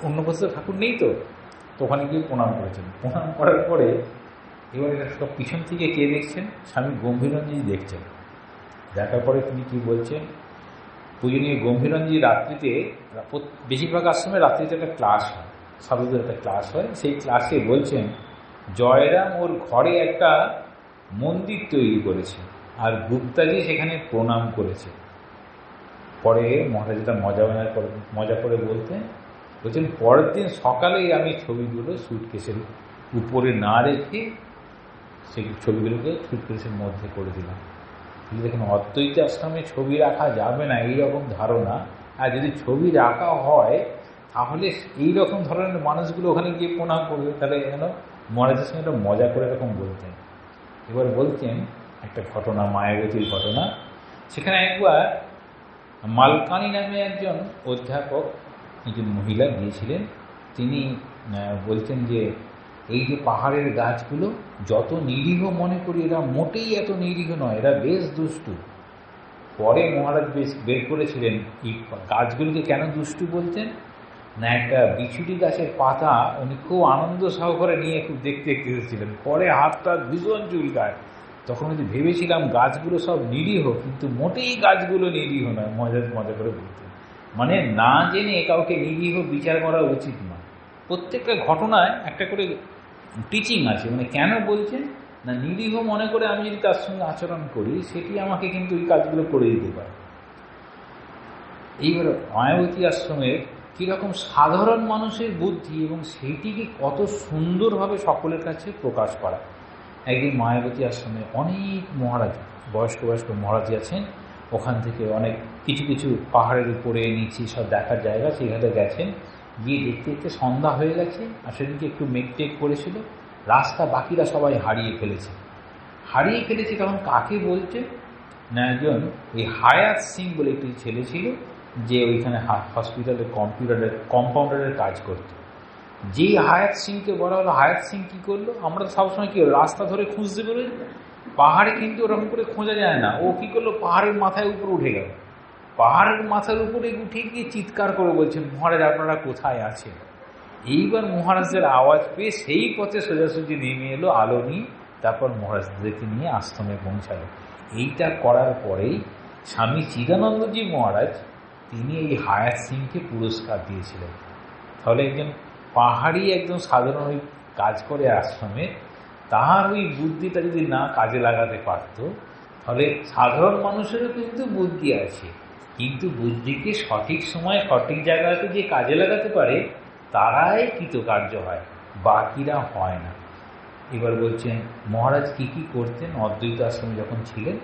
অন্য কোথাও ঠাকুর নেই তো, ওখানে গিয়ে প্রণাম করেছেন। প্রণাম করার পরে এবার এটা সব পিছন থেকে কে দেখছেন, স্বামী গম্ভীরানন্দজি দেখছেন। দেখার পরে তিনি কি বলছেন, পূজনীয় গম্ভীরানন্দজি রাত্রিতে, বেশিরভাগ আশ্রমে রাত্রিতে একটা ক্লাস হয়, সাধুদের একটা ক্লাস হয়। সেই ক্লাসে বলছেন জয়রাম ওর ঘরে একটা মন্দির তৈরি করেছে আর গুপ্তাজি সেখানে প্রণাম করেছে। পরে মহারাজ এটা মজা করে বলছেন পরের দিন সকালেই আমি ছবিগুলো সুটকেসের উপরে না রেখে সেই ছবিগুলোকে সুটকেসের মধ্যে করে দিলাম। দেখুন, অদ্বৈত আশ্রমে ছবি রাখা যাবে না এইরকম ধারণা, আর যদি ছবি রাখা হয় তাহলে এইরকম ধরনের মানুষগুলো ওখানে গিয়ে প্রণাম করবে। তাহলে যেন মহারাজের সঙ্গে একটা মজা করে এরকম বলতেন। এবার বলছেন একটা ঘটনা, মায়াবতীর ঘটনা। সেখানে একবার মালকানি নামে একজন অধ্যাপক, একজন মহিলা গিয়েছিলেন। তিনি বলছেন যে এই যে পাহাড়ের গাছগুলো যত নিরীহ মনে করি, এরা মোটেই এত নিরীহ নয়, এরা বেশ দুষ্টু। পরে মহারাজ বের করেছিলেন এই গাছগুলিকে কেন দুষ্টু বলতেন না, একটা বিছুটি গাছের পাতা উনি খুব আনন্দ সহকারে নিয়ে খুব দেখতে দেখতে এসেছিলেন। পরে হাতটা ভীষণ চুলকায়। তখন যদি ভেবেছিলাম গাছগুলো সব নিরীহ, কিন্তু মোটেই গাছগুলো নিরীহ নয়। মজা করে বলতেন, মানে না জেনে কাউকে নিরীহ বিচার করা উচিত নয়। প্রত্যেকটা ঘটনায় একটা করে টিচিং আছে, মানে কেন বলছেন না, নিরীহ মনে করে আমি যদি তার সঙ্গে আচরণ করি সেটি আমাকে কিন্তু এই কাজগুলো করে দিতে পারে। এইবার মায়াবতী আশ্রমের কীরকম সাধারণ মানুষের বুদ্ধি এবং সেইটিকে কত সুন্দরভাবে সকলের কাছে প্রকাশ করা। একদিন মায়াবতী আশ্রমে অনেক মহারাজ, বয়স্ক মহারাজ আছেন, ওখান থেকে অনেক কিছু কিছু পাহাড়ের উপরে নিচে সব দেখার জায়গা, সেখানে গেছেন। গিয়ে দেখতে দেখতে সন্ধ্যা হয়ে গেছে, আর সেদিনকে একটু মেঘ করেছিল। রাস্তা বাকিরা সবাই হারিয়ে ফেলেছে। তখন কাকে বলছে না, একজন এই হায়াত সিং বলে একটি ছেলে ছিল, যে ওইখানে হসপিটালের কম্পাউন্ডারের কাজ করত। যেই হায়াত সিংকে বলা হলো, হায়াত সিং কী করলো, আমরা তো সবসময় কি রাস্তা ধরে খুঁজতে বেরোই, পাহাড়ে কিন্তু ওরকম করে খোঁজা যায় না। ও কী করলো, পাহাড়ের মাথায় উপরে উঠে গেল। পাহাড়ের মাথার উপরে উঠে গিয়ে চিৎকার করে বলছেন, মহারাজ আপনারা কোথায় আছেন? এইবার মহারাজদের আওয়াজ পেয়ে সেই পথে সোজাসুজি নেমে এলো আলো নিয়ে, তারপর মহারাজদেরকে নিয়ে আশ্রমে পৌঁছালো। এইটা করার পরেই স্বামী চিদানন্দজি মহারাজ তিনি এই হায়াত সিংকে পুরস্কার দিয়েছিলেন। তাহলে একজন পাহাড়ি একজন সাধারণ ওই কাজ করে আশ্রমে, তাহার ওই বুদ্ধিটা যদি না কাজে লাগাতে পারত, তাহলে সাধারণ মানুষেরও কিন্তু বুদ্ধি আছে, কিন্তু বুদ্ধিকে সঠিক সময় সঠিক জায়গাতে যে কাজে লাগাতে পারে তারাই কৃতকার্য হয়, বাকিরা হয় না। এবার বলছেন মহারাজ কি কি করতেন। অদ্বৈত আশ্রমে যখন ছিলেন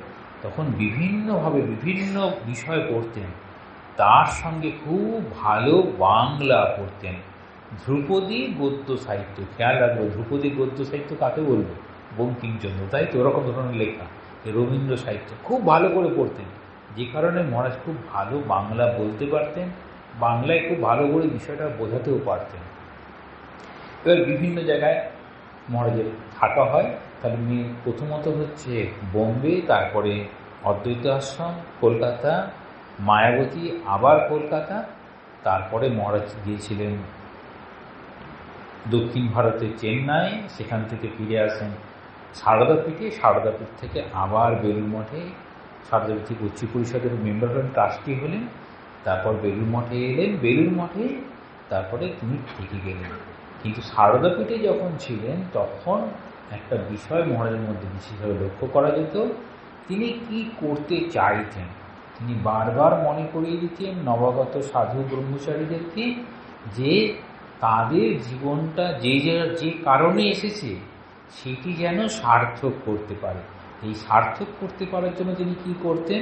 তখন বিভিন্নভাবে বিভিন্ন বিষয় পড়তেন, তার সঙ্গে খুব ভালো বাংলা পড়তেন। ধ্রুপদী গদ্য সাহিত্য, খেয়াল রাখবো ধ্রুপদী গদ্য সাহিত্য কাকে বলবো, বঙ্কিমচন্দ্র, তাই তো ওরকম ধরনের লেখা। রবীন্দ্র সাহিত্য খুব ভালো করে পড়তেন, যে কারণে মহারাজ খুব ভালো বাংলা বলতে পারতেন, বাংলায় খুব ভালো করে বিষয়টা বোঝাতেও পারতেন। এবার বিভিন্ন জায়গায় মহারাজের থাকা হয়। তাহলে প্রথমত হচ্ছে বোম্বে, তারপরে অদ্বৈত আশ্রম, কলকাতা, মায়াবতী, আবার কলকাতা, তারপরে মহারাজ গিয়েছিলেন দক্ষিণ ভারতে চেন্নাই, সেখান থেকে ফিরে আসেন সারদাপীঠে, সারদাপীঠ থেকে আবার বেলুড় মঠে, সারদাপীঠ থেকে উচ্চ পরিষদের মেম্বার হলেন, ট্রাস্টি হলেন, তারপর বেলুড় মঠে এলেন, বেলুড় মঠে তারপরে তিনি থেকে গেলেন। কিন্তু সারদাপীঠে যখন ছিলেন তখন একটা বিষয় মহারাজের মধ্যে বিশেষভাবে লক্ষ্য করা যেত, তিনি কি করতে চাইতেন। তিনি বারবার মনে করিয়ে দিতেন নবাগত সাধু ব্রহ্মচারীদেরকে যে তাদের জীবনটা যে কারণে এসেছে সেটি যেন সার্থক করতে পারে। এই সার্থক করতে পারার জন্য তিনি কি করতেন,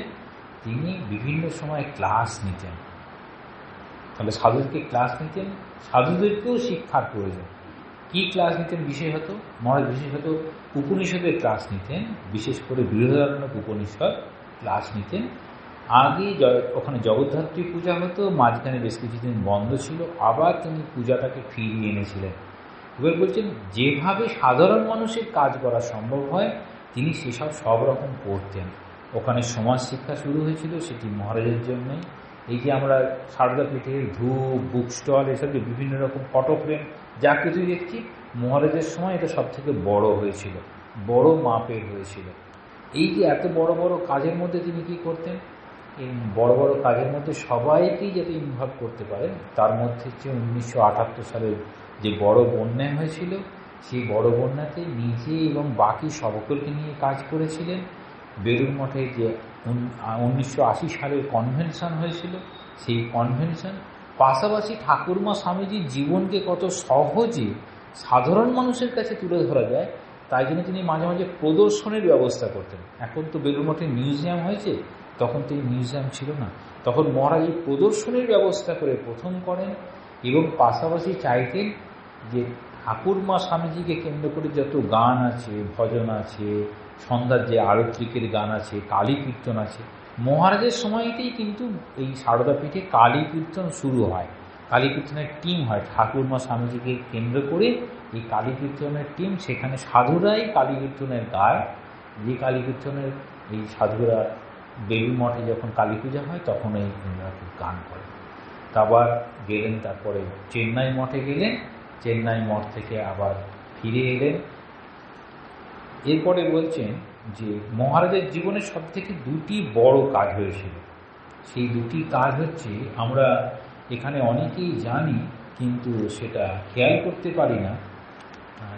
তিনি বিভিন্ন সময় ক্লাস নিতেন। তাহলে সাধুদেরকে ক্লাস নিতেন, সাধুদেরকেও শিক্ষার প্রয়োজন। কি ক্লাস নিতেন বিশেষত, মহারাজ বিশেষত উপনিষদের ক্লাস নিতেন, বিশেষ করে বৃহদারণ্যক উপনিষদ ক্লাস নিতেন। আগে ওখানে জগদ্ধাত্রী পূজা হতো, মাঝখানে বেশ কিছুদিন বন্ধ ছিল, আবার তিনি পূজাটাকে ফিরিয়ে এনেছিলেন। এবার বলছেন যেভাবে সাধারণ মানুষের কাজ করা সম্ভব হয় তিনি সেসব সব রকম করতেন। ওখানে সমাজ শিক্ষা শুরু হয়েছিল, সেটি মহারাজের জন্যই। এই যে আমরা সারদাপীঠের ধূপ, বুক স্টল, এসব যে বিভিন্ন রকম ফটো ফ্রেম যা কিছু দেখছি, মহারাজের সময় এটা সব থেকে বড় হয়েছিল, বড় মাপের হয়েছিল। এই যে এত বড় বড় কাজের মধ্যে তিনি কি করতেন, এই বড় বড় কাজের মধ্যে সবাইকেই যাতে ইনভলভ করতে পারেন, তার মধ্যে হচ্ছে 1978 সালের যে বড় বন্যা হয়েছিল, সেই বড় বন্যাতে নিজে এবং বাকি সকলকে নিয়ে কাজ করেছিলেন। বেলুড় মঠে যে 1980 সালের কনভেনশন হয়েছিল, সেই কনভেনশন, পাশাপাশি ঠাকুরমা স্বামীজির জীবনকে কত সহজে সাধারণ মানুষের কাছে তুলে ধরা যায়, তাই জন্য তিনি মাঝে মাঝে প্রদর্শনের ব্যবস্থা করতেন। এখন তো বেলুড় মঠে মিউজিয়াম হয়েছে, তখন তো এই মিউজিয়াম ছিল না। তখন মহারাজ এই প্রদর্শনীর ব্যবস্থা করে প্রথম করেন, এবং পাশাপাশি চাইতেন যে ঠাকুরমা স্বামীজিকে কেন্দ্র করে যত গান আছে, ভজন আছে, সন্ধ্যার যে আরত্রিকের গান আছে, কালী কীর্তন আছে, মহারাজের সময়তেই কিন্তু এই সারদাপীঠে কালী কীর্তন শুরু হয়। কালী কীর্তনের টিম হয় ঠাকুরমা স্বামীজিকে কেন্দ্র করে, এই কালী কীর্তনের টিম, সেখানে সাধুরাই কালী কীর্তনের গায়। যে কালী কীর্তনের এই সাধুরা বেলুড় মঠে যখন কালী পূজা হয় তখন এই গান করে। আবার গেলেন, তারপরে চেন্নাই মঠে গেলেন, চেন্নাই মঠ থেকে আবার ফিরে এলেন। এরপরে বলছেন যে মহারাজের জীবনে সব থেকে দুটি বড় কাজ হয়েছিল। সেই দুটি কাজ হচ্ছে, আমরা এখানে অনেকেই জানি কিন্তু সেটা খেয়াল করতে পারি না।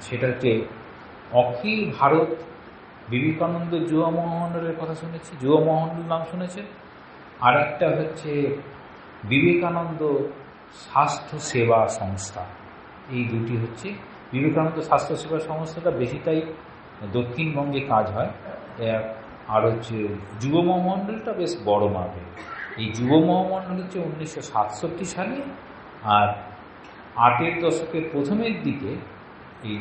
সেটা হচ্ছে অখিল ভারত বিবেকানন্দ যুব মহামণ্ডলের কথা শুনেছি, যুব মহামণ্ডল নাম শুনেছেন। আর একটা হচ্ছে বিবেকানন্দ স্বাস্থ্য সেবা সংস্থা। এই দুটি হচ্ছে বিবেকানন্দ স্বাস্থ্য সেবা সংস্থাটা বেশিটাই দক্ষিণবঙ্গে কাজ হয়। আর হচ্ছে যুব মহামণ্ডলটা বেশ বড় মাপের। এই যুব মহামণ্ডল হচ্ছে 1967 সালে, আর 8-এর দশকের প্রথমের দিকে এই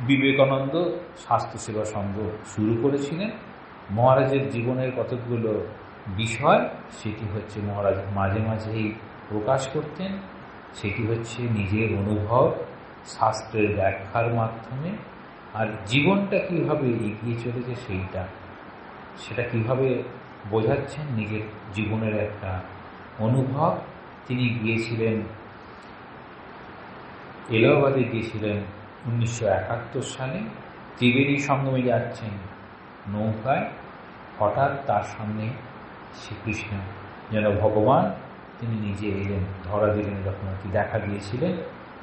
বিবেকানন্দ স্বাস্থ্যসেবা সংঘ শুরু করেছিলেন। মহারাজের জীবনের কতগুলো বিষয় সেটি হচ্ছে মহারাজ মাঝে মাঝেই প্রকাশ করতেন। সেটি হচ্ছে নিজের অনুভব শাস্ত্রের ব্যাখ্যার মাধ্যমে, আর জীবনটা কীভাবে এগিয়ে চলেছে সেটা কীভাবে বোঝাচ্ছেন নিজের জীবনের একটা অনুভব। তিনি গিয়েছিলেন এলাহাবাদে, গিয়েছিলেন 1971 সালে। ত্রিবেণী সঙ্গমে যাচ্ছেন নৌকায়, হঠাৎ তার সামনে শ্রীকৃষ্ণ যেন ভগবান তিনি নিজে এলেন, ধরা দিলেন, এরকম কি দেখা দিয়েছিলেন।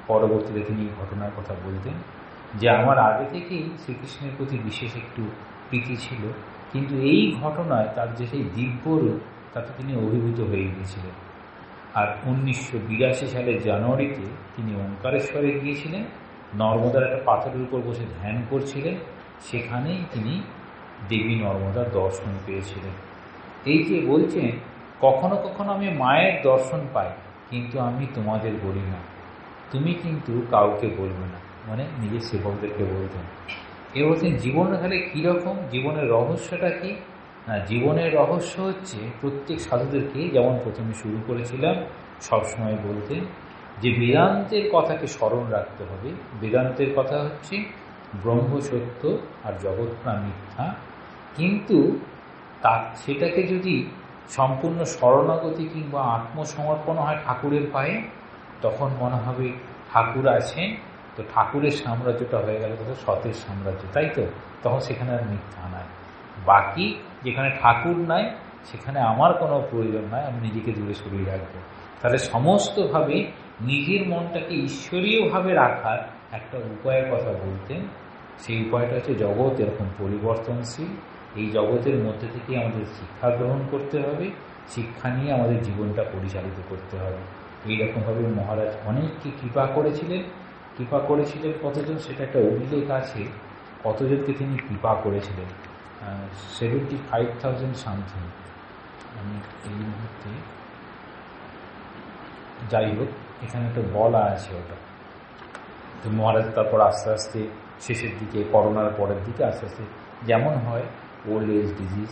পরবর্তীতে তিনি ঘটনার কথা বলতেন যে আমার আগে থেকেই শ্রীকৃষ্ণের প্রতি বিশেষ একটু প্রীতি ছিল, কিন্তু এই ঘটনায় তার যে সেই দিব্যরূপ তাতে তিনি অভিভূত হয়ে গিয়েছিলেন। আর 1982 সালের জানুয়ারিতে তিনি ওঙ্কারেশ্বরে গিয়েছিলেন, নর্মদার একটা পাথরের উপর বসে ধ্যান করছিলেন, সেখানেই তিনি দেবী নর্মদার দর্শন পেয়েছিলেন। এই যে বলছেন, কখনো কখনো আমি মায়ের দর্শন পাই, কিন্তু আমি তোমাদের বলি না, তুমি কিন্তু কাউকে বলবে না, মানে নিজের সেবকদেরকে বলতেন। এ বলছেন জীবনটা তাহলে কীরকম, জীবনের রহস্যটা কী না? জীবনের রহস্য হচ্ছে প্রত্যেক সাধুদেরকে, যেমন প্রথমে শুরু করেছিলাম, সবসময় বলতেন যে বেদান্তের কথাকে স্মরণ রাখতে হবে। বেদান্তের কথা হচ্ছে ব্রহ্ম সত্য আর জগৎটা মিথ্যা, কিন্তু সেটাকে যদি সম্পূর্ণ শরণাগতি কিংবা আত্মসমর্পণ হয় ঠাকুরের পায়ে, তখন মনে হবে ঠাকুর আছেন, তো ঠাকুরের সাম্রাজ্যটা হয়ে গেল তো সতের সাম্রাজ্য, তাই তো? তখন সেখানে আর মিথ্যা নাই। বাকি যেখানে ঠাকুর নাই সেখানে আমার কোনো প্রয়োজন নাই, আমি নিজেকে দূরে সরিয়ে রাখবো। তাহলে সমস্তভাবে নিজের মনটাকে ঈশ্বরীয়ভাবে রাখার একটা উপায়ের কথা বলতেন। সেই উপায়টা হচ্ছে জগৎ এরকম পরিবর্তনশীল, এই জগতের মধ্যে থেকে আমাদের শিক্ষা গ্রহণ করতে হবে, শিক্ষা নিয়ে আমাদের জীবনটা পরিচালিত করতে হবে। এইরকমভাবে মহারাজ অনেককে কৃপা করেছিলেন। কতজন সেটা একটা উল্লেখ আছে, কতজনকে তিনি কৃপা করেছিলেন, 75,000 সামথিং। আমি এই মুহূর্তে, যাই হোক, এখানে একটা বলা আছে ওটা। তো মহারাজ তারপর আস্তে আস্তে শেষের দিকে, করোনার পরের দিকে আস্তে আস্তে যেমন হয় ওল্ড এজ ডিজিজ,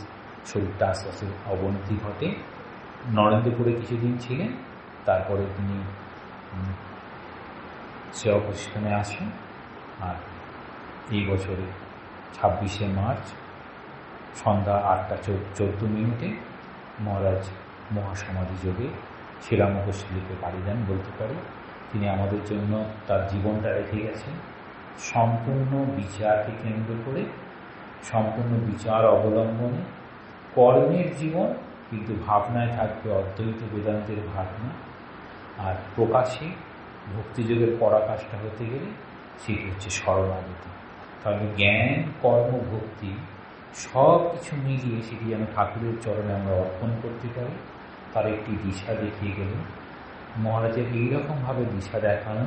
শরীরটা আস্তে আস্তে অবনতি ঘটে। নরেন্দ্রপুরে কিছুদিন ছিলেন, তারপরে তিনি সেবা প্রতিষ্ঠানে আসেন। আর এই বছরে 26শে মার্চ সন্ধ্যা 8:14 মহারাজ মহাসমাধি যোগে শ্রীরামকৃষ্ণকে পাড়ি দেন বলতে পারি। তিনি আমাদের জন্য তার জীবনটা রেখে গেছেন সম্পূর্ণ বিচারকে কেন্দ্র করে, সম্পূর্ণ বিচার অবলম্বনে কর্মের জীবন, কিন্তু ভাবনায় থাকবে অদ্বৈত বেদান্তের ভাবনা। আর প্রকাশে ভক্তিযোগের পরাকাষ্ঠা হতে গেলে সেটি হচ্ছে শরণাগতি। তাহলে জ্ঞান, কর্ম, ভক্তি সব কিছু মিলিয়ে সেটি যেন ঠাকুরের চরণে আমরা অর্পণ করতে পারি, তার একটি দিশা দেখিয়ে গেলেন। মহারাজের এইরকমভাবে দিশা দেখানো,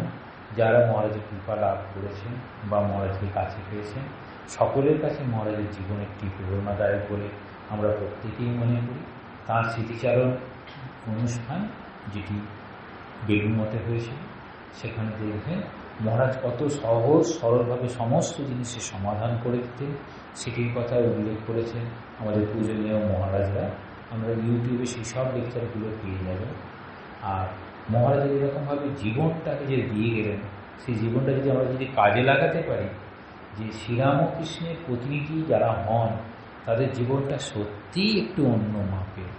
যারা মহারাজের কৃপা লাভ করেছেন বা মহারাজের কাছে পেয়েছেন, সকলের কাছে মহারাজের জীবন একটি প্রেরণাদায়ক বলে আমরা প্রত্যেকেই মনে করি। তাঁর স্মৃতিচারণ অনুষ্ঠান যেটি বেলুড়মঠে হয়েছিল, সেখানে দেখবেন মহারাজ কত সহজ সরলভাবে সমস্ত জিনিসের সমাধান করে দিতেন, সেটির কথা উল্লেখ করেছেন আমাদের পূজনীয় মহারাজরা। আমরা ইউটিউবে সেই সব লেকচারগুলো পেয়ে যাবেন। আর মহারাজের এরকমভাবে জীবনটাকে যে দিয়ে গেলেন, সেই জীবনটা যদি আমরা কাজে লাগাতে পারি, যে শ্রীরামকৃষ্ণের প্রতিনিধি যারা হন তাদের জীবনটা সত্যিই একটু অন্য মাপের,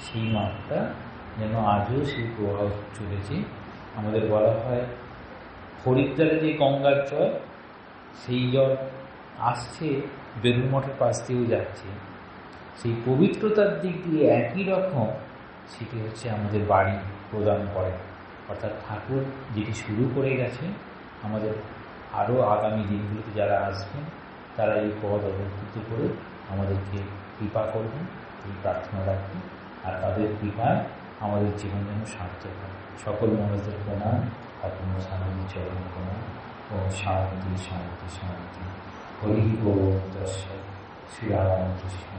সেই মাপটা যেন আজও সেই প্রভাব চলেছে। আমাদের বলা হয় হরিদ্বারে যে গঙ্গার জল, সেই জল আসছে বেলুড়মঠের পাশ দিয়েও যাচ্ছে, সেই পবিত্রতার দিক দিয়ে একই রকম সেটি হচ্ছে আমাদের বাড়ি প্রদান করে। অর্থাৎ ঠাকুর যেটি শুরু করে গেছে, আমাদের আরও আগামী দিনগুলিতে যারা আসবেন তারা এই পদ অবলম্বিত করে আমাদেরকে কৃপা করবেন, এই প্রার্থনা রাখবেন। আর তাদের কৃপায় আমাদের জীবন যেন সার্থক হয়। সকল মহারাজদের প্রণাম, অপূর্ণ স্বামী চরণ প্রণাম। ও শান্তি শান্তি শান্তি। হরি ওম তৎসৎ। শ্রীরামকৃষ্ণ।